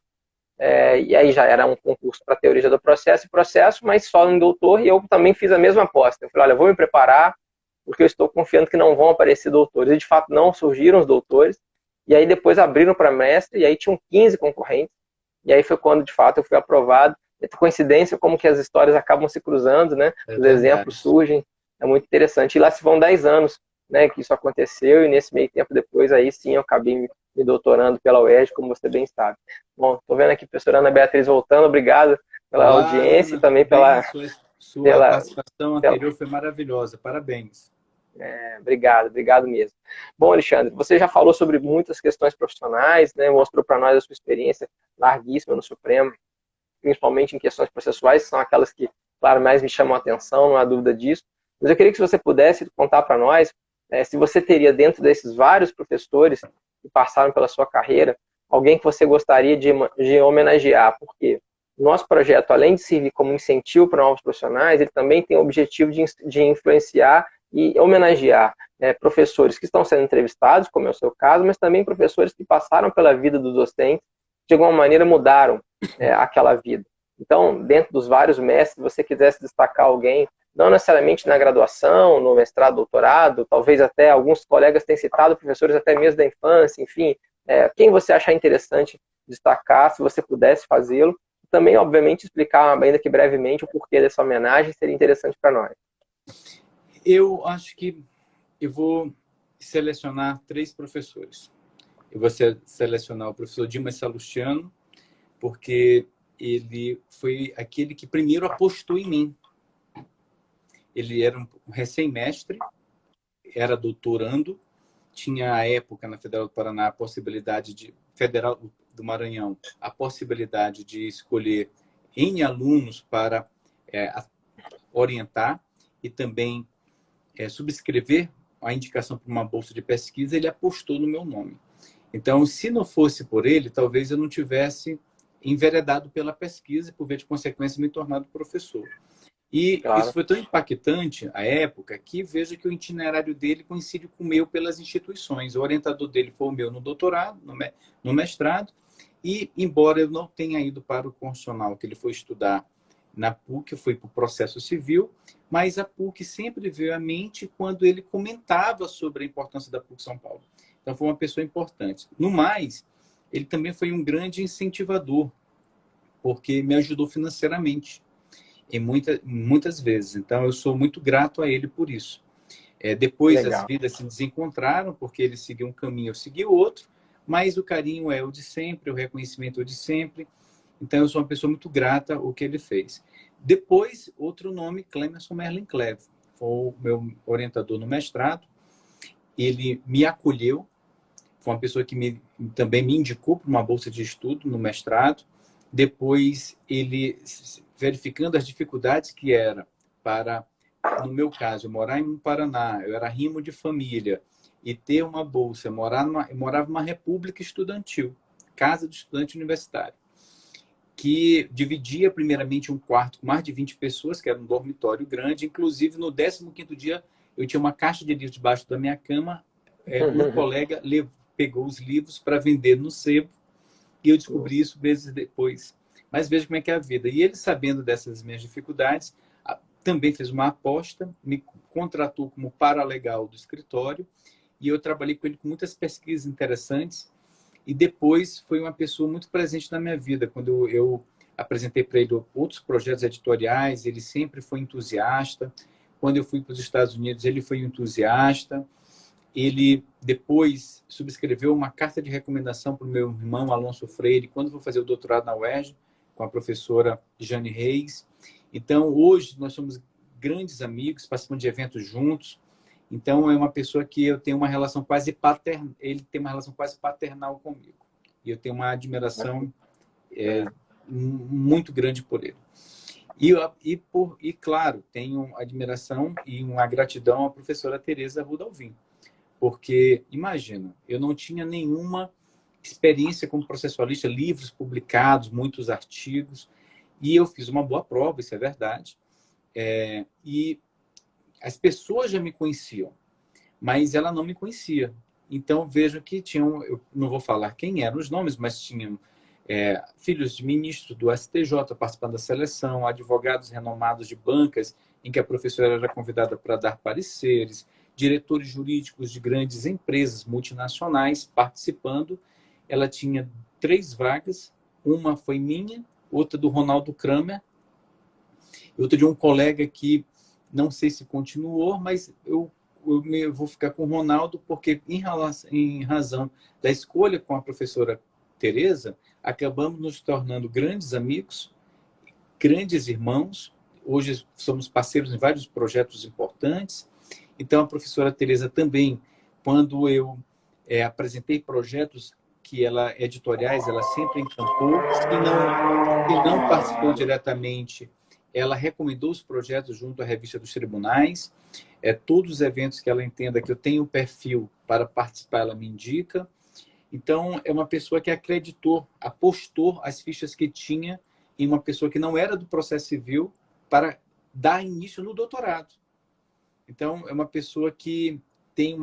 E aí já era um concurso para teoria do processo, mas só em doutor, e eu também fiz a mesma aposta. Eu falei, olha, eu vou me preparar, porque eu estou confiando que não vão aparecer doutores. E de fato não surgiram os doutores, e aí depois abriram para mestre, e aí tinham 15 concorrentes, e aí foi quando de fato eu fui aprovado. É coincidência como que as histórias acabam se cruzando, né? Os exemplos surgem, é muito interessante. E lá se vão 10 anos, né, que isso aconteceu, e nesse meio tempo depois, aí sim, eu acabei me doutorando pela UERJ, como você bem sabe. Bom, estou vendo aqui a professora Ana Beatriz voltando, obrigado pela Olá, audiência Ana, e também pela participação anterior foi maravilhosa, parabéns. Obrigado mesmo. Bom, Alexandre, você já falou sobre muitas questões profissionais, né, mostrou para nós a sua experiência larguíssima no Supremo, principalmente em questões processuais, que são aquelas que, claro, mais me chamam a atenção, não há dúvida disso. Mas eu queria que você pudesse contar para nós se você teria, dentro desses vários professores que passaram pela sua carreira, alguém que você gostaria de homenagear, porque o nosso projeto, além de servir como incentivo para novos profissionais, ele também tem o objetivo de influenciar e homenagear professores que estão sendo entrevistados, como é o seu caso, mas também professores que passaram pela vida dos docentes, de alguma maneira mudaram aquela vida. Então, dentro dos vários mestres, se você quisesse destacar alguém, não necessariamente na graduação, no mestrado, doutorado, talvez até alguns colegas tenham citado professores até mesmo da infância, enfim, quem você achar interessante destacar, se você pudesse fazê-lo, também, obviamente, explicar, ainda que brevemente, o porquê dessa homenagem seria interessante para nós. Eu acho que eu vou selecionar 3 professores. Eu vou selecionar o professor Dimas Salustiano, porque ele foi aquele que primeiro apostou em mim. Ele era um recém-mestre, era doutorando, tinha à época na Federal do Paraná a possibilidade Federal do Maranhão, a possibilidade de escolher N alunos para orientar e também subscrever a indicação para uma bolsa de pesquisa. Ele apostou no meu nome. Então, se não fosse por ele, talvez eu não tivesse enveredado pela pesquisa e, por via de consequência, me tornado professor. E claro, isso foi tão impactante à época que vejo que o itinerário dele coincide com o meu pelas instituições. O orientador dele foi o meu no doutorado, no mestrado, e embora eu não tenha ido para o constitucional, que ele foi estudar na PUC, eu fui para o processo civil, mas a PUC sempre veio à mente quando ele comentava sobre a importância da PUC São Paulo. Então, foi uma pessoa importante. No mais, ele também foi um grande incentivador, porque me ajudou financeiramente. muitas vezes. Então, eu sou muito grato a ele por isso. Depois as Legal. vidas se desencontraram, porque ele seguiu um caminho, eu segui outro, mas o carinho é o de sempre, o reconhecimento é o de sempre. Então, eu sou uma pessoa muito grata ao que ele fez. Depois, outro nome, Clemerson Merlin Clevo. Foi o meu orientador no mestrado. Ele me acolheu, foi uma pessoa que também me indicou para uma bolsa de estudo no mestrado. Depois, ele, verificando as dificuldades que era para, no meu caso, eu morar em Paraná, eu era rimo de família, e ter uma bolsa, eu morava numa república estudantil, casa de estudante universitário, que dividia primeiramente um quarto com mais de 20 pessoas, que era um dormitório grande. Inclusive, no 15º dia, eu tinha uma caixa de livros debaixo da minha cama. Um colega pegou os livros para vender no sebo, e eu descobri isso meses depois. Mas veja como é que é a vida. E ele, sabendo dessas minhas dificuldades, também fez uma aposta, me contratou como paralegal do escritório, e eu trabalhei com ele com muitas pesquisas interessantes. E depois foi uma pessoa muito presente na minha vida. Quando eu apresentei para ele outros projetos editoriais, ele sempre foi entusiasta. Quando eu fui para os Estados Unidos, ele foi entusiasta. Ele depois subscreveu uma carta de recomendação para o meu irmão Alonso Freire, quando vou fazer o doutorado na UERJ, com a professora Jane Reis. Então, hoje, nós somos grandes amigos, participamos de eventos juntos. Então, é uma pessoa que eu tenho uma relação quase paternal, ele tem uma relação quase paternal comigo. E eu tenho uma admiração muito grande por ele. E, claro, tenho admiração e uma gratidão à professora Teresa Arruda Alvim. Porque, imagina, eu não tinha nenhuma experiência como processualista, livros publicados, muitos artigos, e eu fiz uma boa prova, isso é verdade. E as pessoas já me conheciam, mas ela não me conhecia. Então, vejo que tinham, eu não vou falar quem eram os nomes, mas tinham filhos de ministros do STJ participando da seleção, advogados renomados de bancas, em que a professora era convidada para dar pareceres, diretores jurídicos de grandes empresas multinacionais participando. Ela tinha 3 vagas, uma foi minha, outra do Ronaldo Kramer, outra de um colega que não sei se continuou, mas eu vou ficar com o Ronaldo, porque em razão da escolha com a professora Teresa, acabamos nos tornando grandes amigos, grandes irmãos. Hoje somos parceiros em vários projetos importantes. Então, a professora Teresa também, quando eu apresentei projetos que ela editoriais, ela sempre encampou. Se não participou diretamente, ela recomendou os projetos junto à revista dos tribunais. Todos os eventos que ela entenda que eu tenho perfil para participar, ela me indica. Então, é uma pessoa que acreditou, apostou as fichas que tinha em uma pessoa que não era do processo civil para dar início no doutorado. Então, é uma pessoa que tem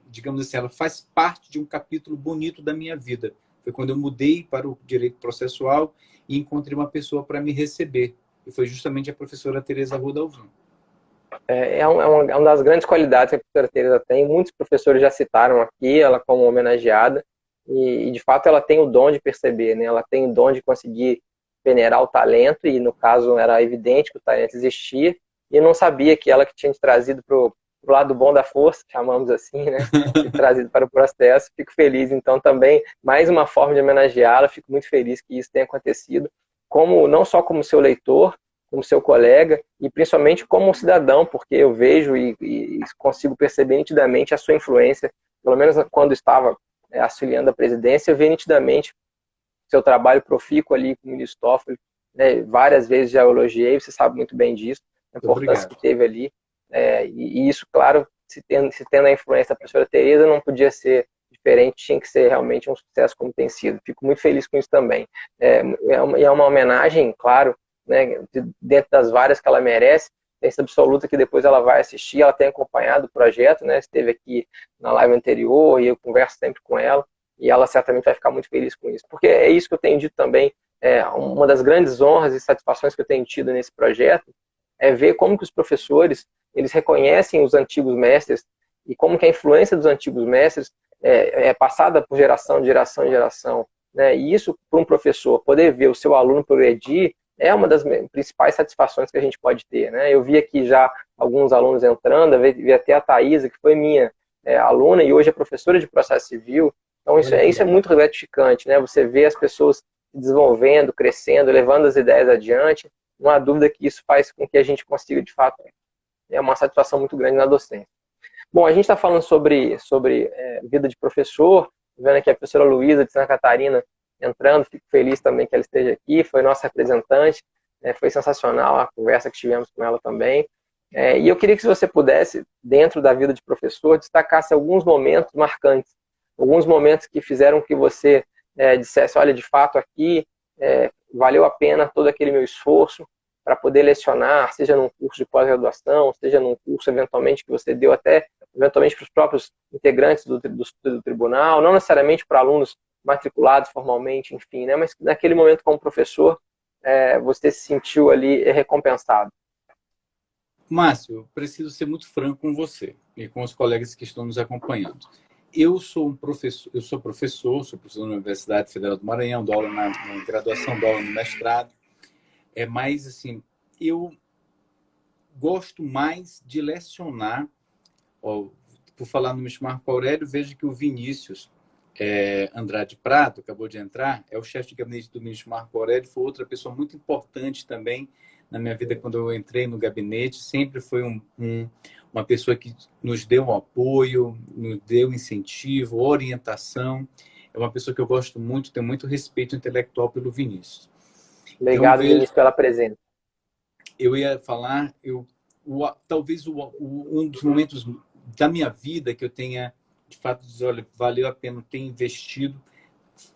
digamos assim, ela faz parte de um capítulo bonito da minha vida. Foi quando eu mudei para o direito processual e encontrei uma pessoa para me receber. E foi justamente a professora Teresa Arruda Alvim. É uma das grandes qualidades que a professora Teresa tem. Muitos professores já citaram aqui ela como homenageada. E, de fato, ela tem o dom de perceber, né? Ela tem o dom de conseguir peneirar o talento. E, no caso, era evidente que o talento existia. E não sabia que ela que tinha te trazido para o lado bom da força, chamamos assim, né? E trazido para o processo. Fico feliz, então, também, mais uma forma de homenageá-la. Fico muito feliz que isso tenha acontecido, não só como seu leitor, como seu colega, e principalmente como um cidadão, porque eu vejo e consigo perceber nitidamente a sua influência, pelo menos quando estava auxiliando a presidência, eu vi nitidamente seu trabalho profícuo ali com o ministro Toffoli, né? Várias vezes já elogiei, você sabe muito bem disso, a importância que teve ali, e isso, claro, se tendo a influência da professora Teresa, não podia ser diferente, tinha que ser realmente um sucesso como tem sido. Fico muito feliz com isso também. É uma homenagem, claro, né, dentro das várias que ela merece, tenho absoluta que depois ela vai assistir, ela tem acompanhado o projeto, né, esteve aqui na live anterior e eu converso sempre com ela, e ela certamente vai ficar muito feliz com isso, porque é isso que eu tenho dito também, uma das grandes honras e satisfações que eu tenho tido nesse projeto é ver como que os professores, eles reconhecem os antigos mestres e como que a influência dos antigos mestres é passada por geração, de geração em geração, né, e isso para um professor poder ver o seu aluno progredir é uma das principais satisfações que a gente pode ter, né? Eu vi aqui já alguns alunos entrando, vi até a Thaisa, que foi minha aluna e hoje é professora de processo civil. Então isso é muito gratificante, né? Você vê as pessoas se desenvolvendo, crescendo, levando as ideias adiante. Não há dúvida que isso faz com que a gente consiga, de fato, uma satisfação muito grande na docência. Bom, a gente está falando sobre vida de professor, vendo aqui a professora Luísa de Santa Catarina entrando, fico feliz também que ela esteja aqui, foi nossa representante, foi sensacional a conversa que tivemos com ela também. E eu queria que você pudesse, dentro da vida de professor, destacasse alguns momentos marcantes, alguns momentos que fizeram que você dissesse, olha, de fato aqui valeu a pena todo aquele meu esforço para poder lecionar, seja num curso de pós-graduação, seja num curso eventualmente que você deu até eventualmente para os próprios integrantes do tribunal, não necessariamente para alunos matriculados formalmente, enfim, né? Mas naquele momento como professor, você se sentiu ali recompensado. Márcio, eu preciso ser muito franco com você e com os colegas que estão nos acompanhando. Eu sou professor da Universidade Federal do Maranhão, dou aula na graduação, dou aula no mestrado. Mas, assim, eu gosto mais de lecionar. Por falar no ministro Marco Aurélio, vejo que o Vinícius Andrade Prado, acabou de entrar, é o chefe de gabinete do ministro Marco Aurélio, foi outra pessoa muito importante também na minha vida quando eu entrei no gabinete, sempre foi uma pessoa que nos deu um apoio, nos deu incentivo, orientação. É uma pessoa que eu gosto muito, tenho muito respeito intelectual pelo Vinícius. Obrigado, então, Vinícius, pela presença. Eu ia falar, talvez um dos momentos da minha vida que eu tenha, de fato, olha, valeu a pena ter investido,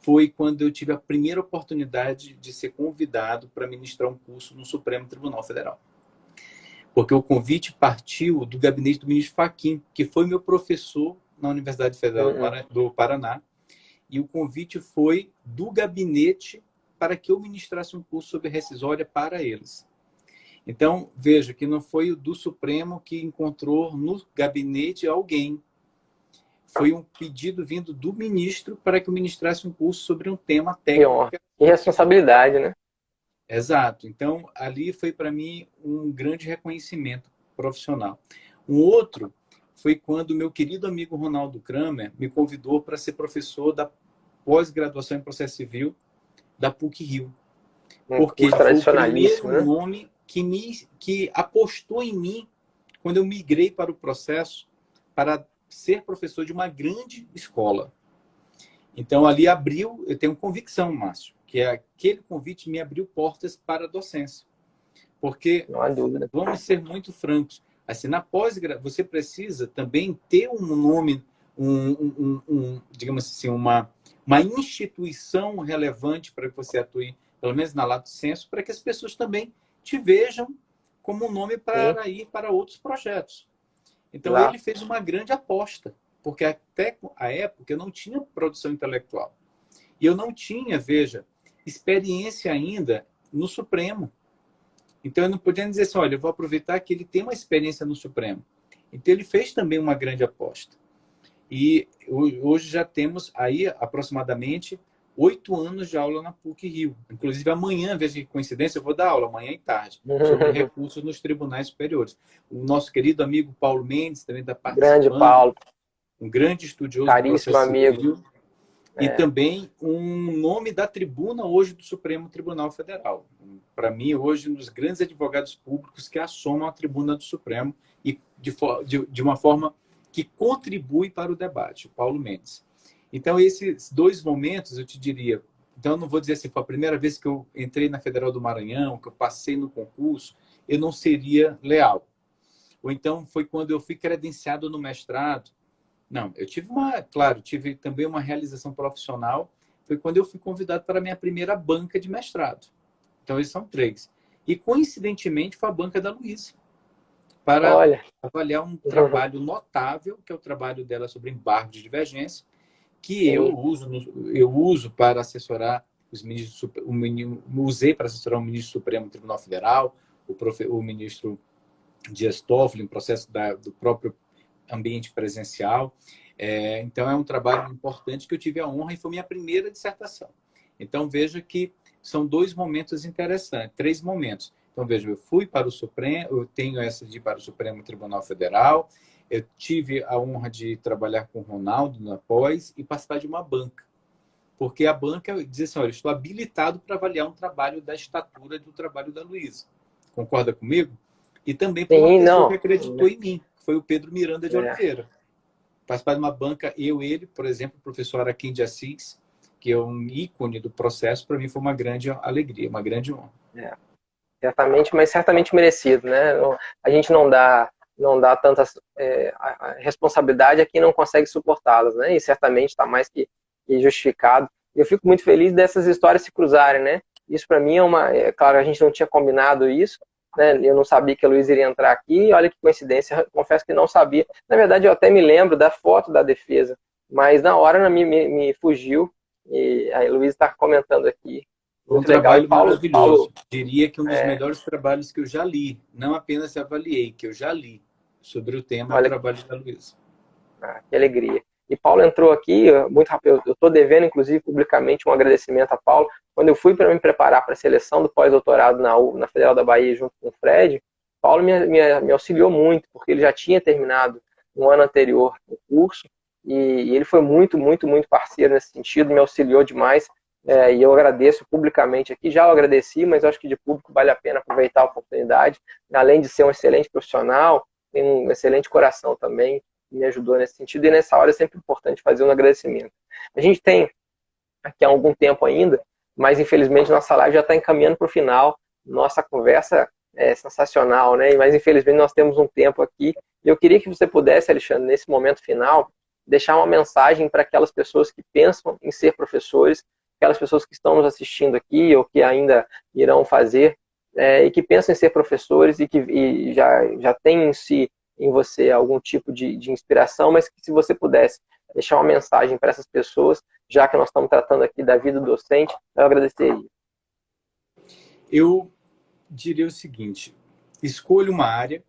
foi quando eu tive a primeira oportunidade de ser convidado para ministrar um curso no Supremo Tribunal Federal. Porque o convite partiu do gabinete do ministro Fachin, que foi meu professor na Universidade Federal do Paraná, e o convite foi do gabinete para que eu ministrasse um curso sobre rescisória para eles. Então, veja que não foi o do Supremo que encontrou no gabinete alguém. Foi um pedido vindo do ministro para que eu ministrasse um curso sobre um tema técnico. Que responsabilidade, né? Exato. Então, ali foi para mim um grande reconhecimento profissional. Um outro foi quando meu querido amigo Ronaldo Kramer me convidou para ser professor da pós-graduação em processo civil da PUC-Rio. Porque ele foi o primeiro nome que apostou em mim quando eu migrei para o processo para ser professor de uma grande escola. Então, ali abriu, eu tenho convicção, Márcio, que aquele convite me abriu portas para a docência. Porque, não há dúvida, vamos ser muito francos, assim, na pós-graduação, você precisa também ter um nome, digamos assim, uma instituição relevante para que você atue, pelo menos na lato sensu, para que as pessoas também te vejam como um nome para ir para outros projetos. Então, ele fez uma grande aposta, porque até a época eu não tinha produção intelectual. E eu não tinha, veja, experiência ainda no Supremo. Então, eu não podia dizer assim, olha, eu vou aproveitar que ele tem uma experiência no Supremo. Então, ele fez também uma grande aposta. E hoje já temos aí aproximadamente 8 anos de aula na PUC-Rio. Inclusive, amanhã, veja que coincidência, eu vou dar aula, amanhã e tarde, sobre recursos nos tribunais superiores. O nosso querido amigo Paulo Mendes também está participando. Grande Paulo. Um grande estudioso Caríssimo do processo amigo. civil. E também um nome da tribuna hoje do Supremo Tribunal Federal. Para mim, hoje, um dos grandes advogados públicos que assomam a tribuna do Supremo e de uma forma que contribui para o debate, o Paulo Mendes. Então, esses dois momentos, eu te diria, então eu não vou dizer assim, foi a primeira vez que eu entrei na Federal do Maranhão, que eu passei no concurso, eu não seria leal. Ou então foi quando eu fui credenciado no mestrado. Não, eu tive também uma realização profissional, foi quando eu fui convidado para a minha primeira banca de mestrado. Então, esses são 3. E, coincidentemente, foi a banca da Luísa, para avaliar um trabalho notável, que é o trabalho dela sobre embargo de divergência, que eu uso para assessorar os ministros, usei para assessorar o ministro do Supremo Tribunal Federal, o ministro Dias Toffoli, em processo do próprio ambiente presencial. Então, é um trabalho importante que eu tive a honra e foi minha primeira dissertação. Então, veja que são 2 momentos interessantes, 3 momentos. Então, veja, eu fui para o Supremo, eu tenho essa de ir para o Supremo Tribunal Federal, eu tive a honra de trabalhar com o Ronaldo na pós e participar de uma banca. Porque a banca diz assim, olha, eu estou habilitado para avaliar um trabalho da estatura do trabalho da Luísa. Concorda comigo? E também por uma Sim, pessoa que não. acreditou em mim, que foi o Pedro Miranda de É, Oliveira. Participar de uma banca, ele, por exemplo, o professor Araquém de Assis, que é um ícone do processo, para mim foi uma grande alegria, uma grande honra. é, certamente, mas certamente merecido, né? A gente não dá tanta a responsabilidade a quem não consegue suportá-las, né? E certamente está mais que justificado. Eu fico muito feliz dessas histórias se cruzarem, né? Isso para mim claro, a gente não tinha combinado isso, né? Eu não sabia que a Luísa iria entrar aqui. Olha que coincidência, confesso que não sabia. Na verdade, eu até me lembro da foto da defesa, mas na hora me fugiu. E a Luísa está comentando aqui. Foi um Muito legal. E trabalho Paulo, maravilhoso. Diria que um dos melhores trabalhos que eu já li, não apenas avaliei, que eu já li sobre o tema, é o olha trabalho da Luísa. que alegria. E Paulo entrou aqui, muito rápido. Eu estou devendo, inclusive, publicamente um agradecimento a Paulo. Quando eu fui para me preparar para a seleção do pós-doutorado na Federal da Bahia, junto com o Fred, Paulo me auxiliou muito, porque ele já tinha terminado no ano anterior o curso, e ele foi muito, muito, muito parceiro nesse sentido, me auxiliou demais. E eu agradeço publicamente aqui. Já o agradeci, mas eu acho que de público vale a pena aproveitar a oportunidade. Além de ser um excelente profissional, tem um excelente coração também, me ajudou nesse sentido, e nessa hora é sempre importante fazer um agradecimento. A gente tem aqui há algum tempo ainda, mas infelizmente nossa live já está encaminhando para o final. Nossa conversa é sensacional, né? Mas infelizmente nós temos um tempo aqui, e eu queria que você pudesse, Alexandre, nesse momento final, deixar uma mensagem para aquelas pessoas que pensam em ser professores, aquelas pessoas que estão nos assistindo aqui ou que ainda irão fazer, e que pensam em ser professores e já têm em si, em você, algum tipo de inspiração, mas que se você pudesse deixar uma mensagem para essas pessoas, já que nós estamos tratando aqui da vida docente, eu agradeceria. Eu diria o seguinte, escolha uma área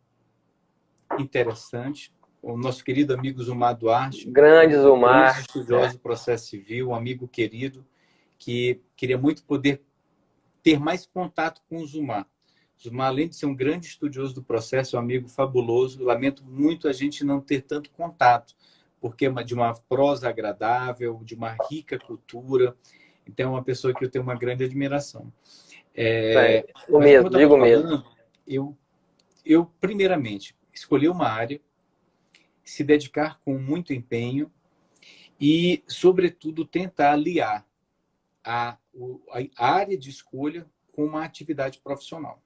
interessante. O nosso querido amigo Zumar Duarte, Grande grande Zumar, estudioso do processo civil, um amigo querido, que queria muito poder ter mais contato com o Zumar. Zumar, além de ser um grande estudioso do processo, é um amigo fabuloso. Lamento muito a gente não ter tanto contato, porque é de uma prosa agradável, de uma rica cultura. Então, é uma pessoa que eu tenho uma grande admiração. o Mas, como eu mesmo, estava digo mesmo. falando, eu, primeiramente, escolhi uma área, se dedicar com muito empenho e, sobretudo, tentar aliar a área de escolha com uma atividade profissional.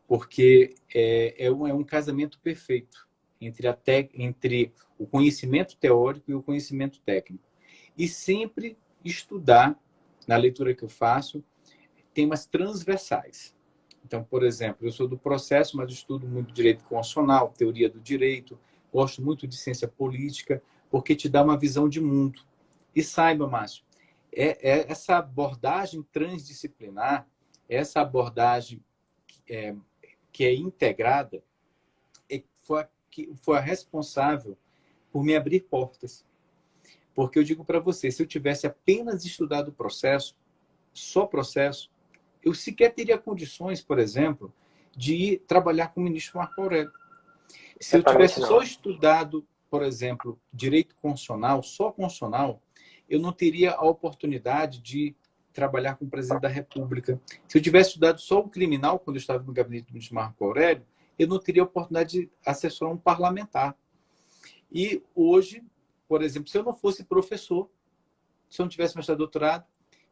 Porque é um casamento perfeito entre o conhecimento teórico e o conhecimento técnico. E sempre estudar, na leitura que eu faço, temas transversais. Então, por exemplo, eu sou do processo, mas estudo muito direito constitucional, teoria do direito, gosto muito de ciência política, porque te dá uma visão de mundo. E saiba, Márcio, essa abordagem transdisciplinar, essa abordagem que é integrada, foi a responsável por me abrir portas. Porque eu digo para você, se eu tivesse apenas estudado o processo, só processo, eu sequer teria condições, por exemplo, de ir trabalhar com o ministro Marco Aurélio. Se eu Certamente tivesse só não. estudado, por exemplo, direito constitucional, só constitucional, eu não teria a oportunidade de trabalhar com o presidente da República. Se eu tivesse estudado só o criminal, quando eu estava no gabinete do ministro Marco Aurélio, eu não teria a oportunidade de assessorar um parlamentar. E hoje, por exemplo, se eu não fosse professor, se eu não tivesse mestrado doutorado,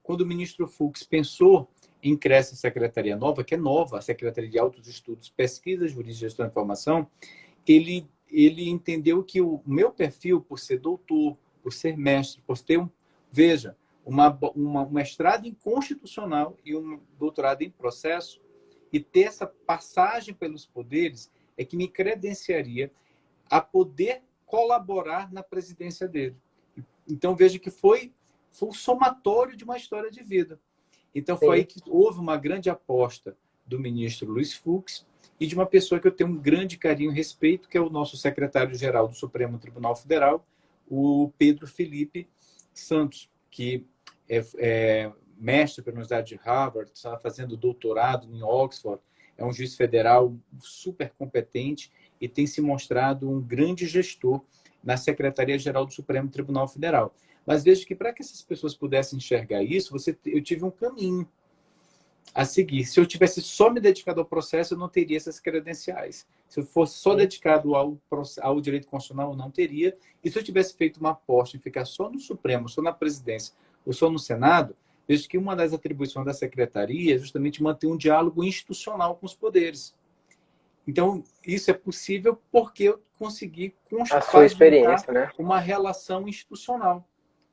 quando o ministro Fux pensou em criar essa secretaria nova, que é nova, a Secretaria de Altos Estudos, Pesquisa, Jurídica e Gestão da Informação, ele entendeu que o meu perfil, por ser doutor, por ser mestre, por ter veja, um mestrado em constitucional e um doutorado em processo, e ter essa passagem pelos poderes, é que me credenciaria a poder colaborar na presidência dele. Então, veja que foi o somatório de uma história de vida. Então, foi aí Sim. que houve uma grande aposta do ministro Luiz Fux e de uma pessoa que eu tenho um grande carinho e respeito, que é o nosso secretário-geral do Supremo Tribunal Federal, o Pedro Felipe Santos, que mestre pela Universidade de Harvard, está fazendo doutorado em Oxford, é um juiz federal super competente e tem se mostrado um grande gestor na Secretaria-Geral do Supremo Tribunal Federal. Mas vejo que para que essas pessoas pudessem enxergar isso, eu tive um caminho a seguir. Se eu tivesse só me dedicado ao processo, eu não teria essas credenciais. Se eu fosse só dedicado ao direito constitucional, eu não teria. E se eu tivesse feito uma aposta em ficar só no Supremo, só na presidência, ou só no Senado, vejo que uma das atribuições da secretaria é justamente manter um diálogo institucional com os poderes. Então, isso é possível porque eu consegui A sua experiência, né? uma relação institucional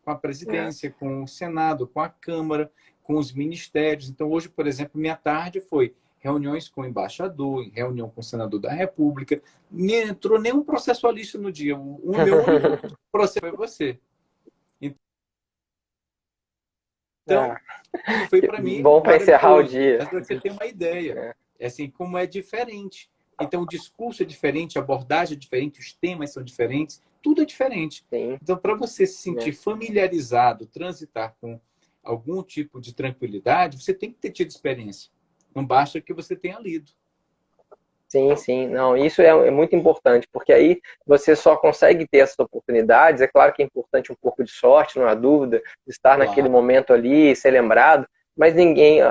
com a presidência, com o Senado, com a Câmara, com os ministérios. Então, hoje, por exemplo, minha tarde foi reuniões com o embaixador, reunião com o senador da República. Não entrou nenhum processualista no dia. O meu único processo foi você. Então, foi para mim... Bom para encerrar o dia. Para você ter uma ideia. É assim, como é diferente. Então, o discurso é diferente, a abordagem é diferente, os temas são diferentes, tudo é diferente. Sim. Então, para você se sentir familiarizado, transitar com algum tipo de tranquilidade, você tem que ter tido experiência. Não basta que você tenha lido. Sim, sim. Não, isso é muito importante, porque aí você só consegue ter essas oportunidades. É claro que é importante um pouco de sorte, não há dúvida, estar naquele momento ali, ser lembrado, mas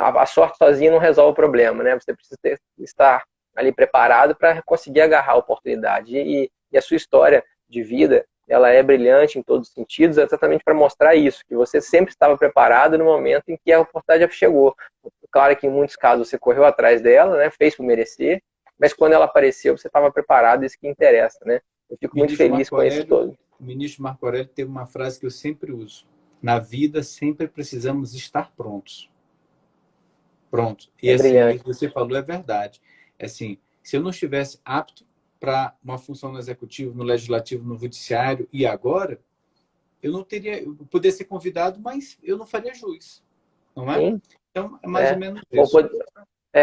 a sorte sozinha não resolve o problema, né? Você precisa estar ali preparado para conseguir agarrar a oportunidade. E a sua história de vida, ela é brilhante em todos os sentidos, exatamente para mostrar isso, que você sempre estava preparado no momento em que a oportunidade chegou. Claro que em muitos casos você correu atrás dela, né? Fez por merecer, mas quando ela apareceu, você estava preparado, isso que interessa, né? Eu fico muito feliz com isso todo. O ministro Marco Aurélio teve uma frase que eu sempre uso: na vida sempre precisamos estar prontos. Pronto. E assim, o que você falou é verdade. Assim, se eu não estivesse apto para uma função no executivo, no legislativo, no judiciário e agora, eu poderia ser convidado, mas eu não faria juiz, não é? Sim. Então, é mais ou menos isso.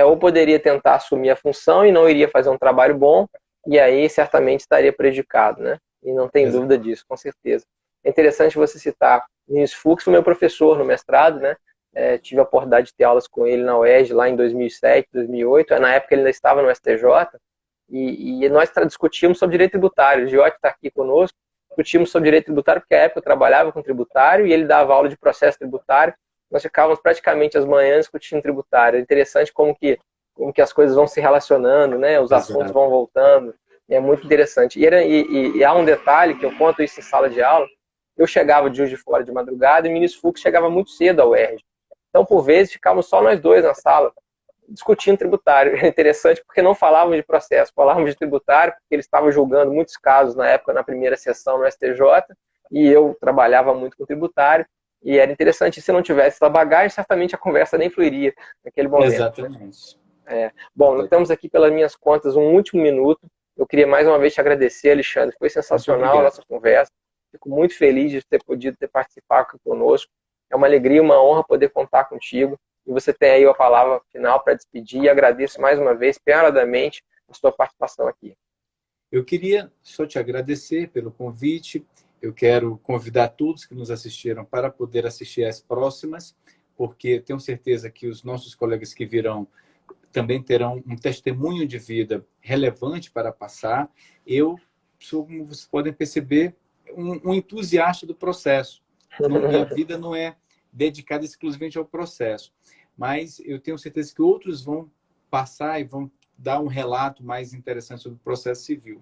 Ou poderia tentar assumir a função e não iria fazer um trabalho bom, e aí certamente estaria prejudicado, né? E não tem dúvida disso, com certeza. É interessante você citar o Vinícius Fux, foi meu professor no mestrado, né? Tive a oportunidade de ter aulas com ele na UERJ lá em 2007, 2008. Na época ele ainda estava no STJ, e nós discutimos sobre direito tributário. O Giotti está aqui conosco. Discutimos sobre direito tributário, porque à época eu trabalhava com tributário e ele dava aula de processo tributário. Nós ficávamos praticamente as manhãs discutindo tributário. É interessante como que as coisas vão se relacionando, né? Os assuntos vão voltando. É muito interessante. E há um detalhe, que eu conto isso em sala de aula. Eu chegava de Juiz de Fora de madrugada e o Vinícius Fux chegava muito cedo ao UERJ. Então, por vezes, ficávamos só nós dois na sala, discutindo tributário. É interessante porque não falávamos de processo, falávamos de tributário, porque ele estava julgando muitos casos na época, na primeira sessão no STJ, e eu trabalhava muito com tributário, e era interessante. Se não tivesse essa bagagem, certamente a conversa nem fluiria naquele momento. Exatamente. Bom, nós temos aqui, pelas minhas contas, um último minuto. Eu queria mais uma vez te agradecer, Alexandre. Foi sensacional a nossa conversa. Fico muito feliz de ter podido participar aqui conosco. É uma alegria, uma honra poder contar contigo. E você tem aí a palavra final para despedir. E agradeço mais uma vez, penhoradamente, a sua participação aqui. Eu queria só te agradecer pelo convite. Eu quero convidar todos que nos assistiram para poder assistir às próximas, porque tenho certeza que os nossos colegas que virão também terão um testemunho de vida relevante para passar. Eu sou, como vocês podem perceber, um entusiasta do processo. Minha vida não é dedicada exclusivamente ao processo, mas eu tenho certeza que outros vão passar e vão dar um relato mais interessante sobre o processo civil.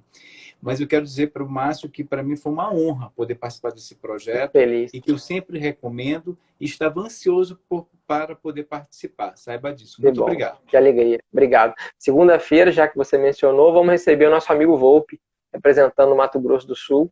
Mas eu quero dizer para o Márcio que para mim foi uma honra poder participar desse projeto e que eu sempre recomendo e estava ansioso para poder participar. Saiba disso. Muito obrigado. Que alegria. Obrigado. Segunda-feira, já que você mencionou, vamos receber o nosso amigo Volpe, representando o Mato Grosso do Sul.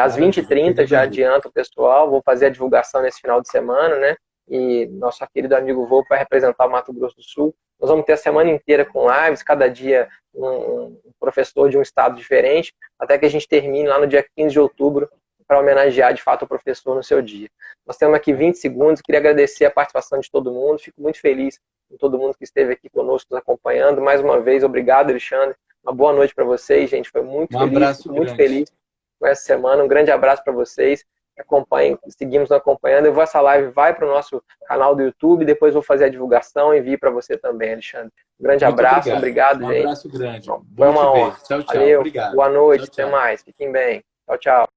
Às 20h30, já adianta o pessoal, vou fazer a divulgação nesse final de semana, né? E nosso querido amigo Volpe vai representar o Mato Grosso do Sul. Nós vamos ter a semana inteira com lives, cada dia um professor de um estado diferente, até que a gente termine lá no dia 15 de outubro, para homenagear de fato o professor no seu dia. Nós temos aqui 20 segundos, queria agradecer a participação de todo mundo, fico muito feliz com todo mundo que esteve aqui conosco, nos acompanhando. Mais uma vez, obrigado, Alexandre. Uma boa noite para vocês, gente. Foi muito feliz com essa semana. Um grande abraço para vocês. acompanhem, seguimos acompanhando. Essa live vai para o nosso canal do YouTube, depois vou fazer a divulgação e envio para você também, Alexandre. Um grande Muito abraço, obrigado. obrigado, Um gente. abraço grande. Foi Bom uma te ver. honra. Tchau, tchau. Valeu, Obrigado. boa Tchau, noite, até tchau. mais, fiquem bem. Tchau, tchau.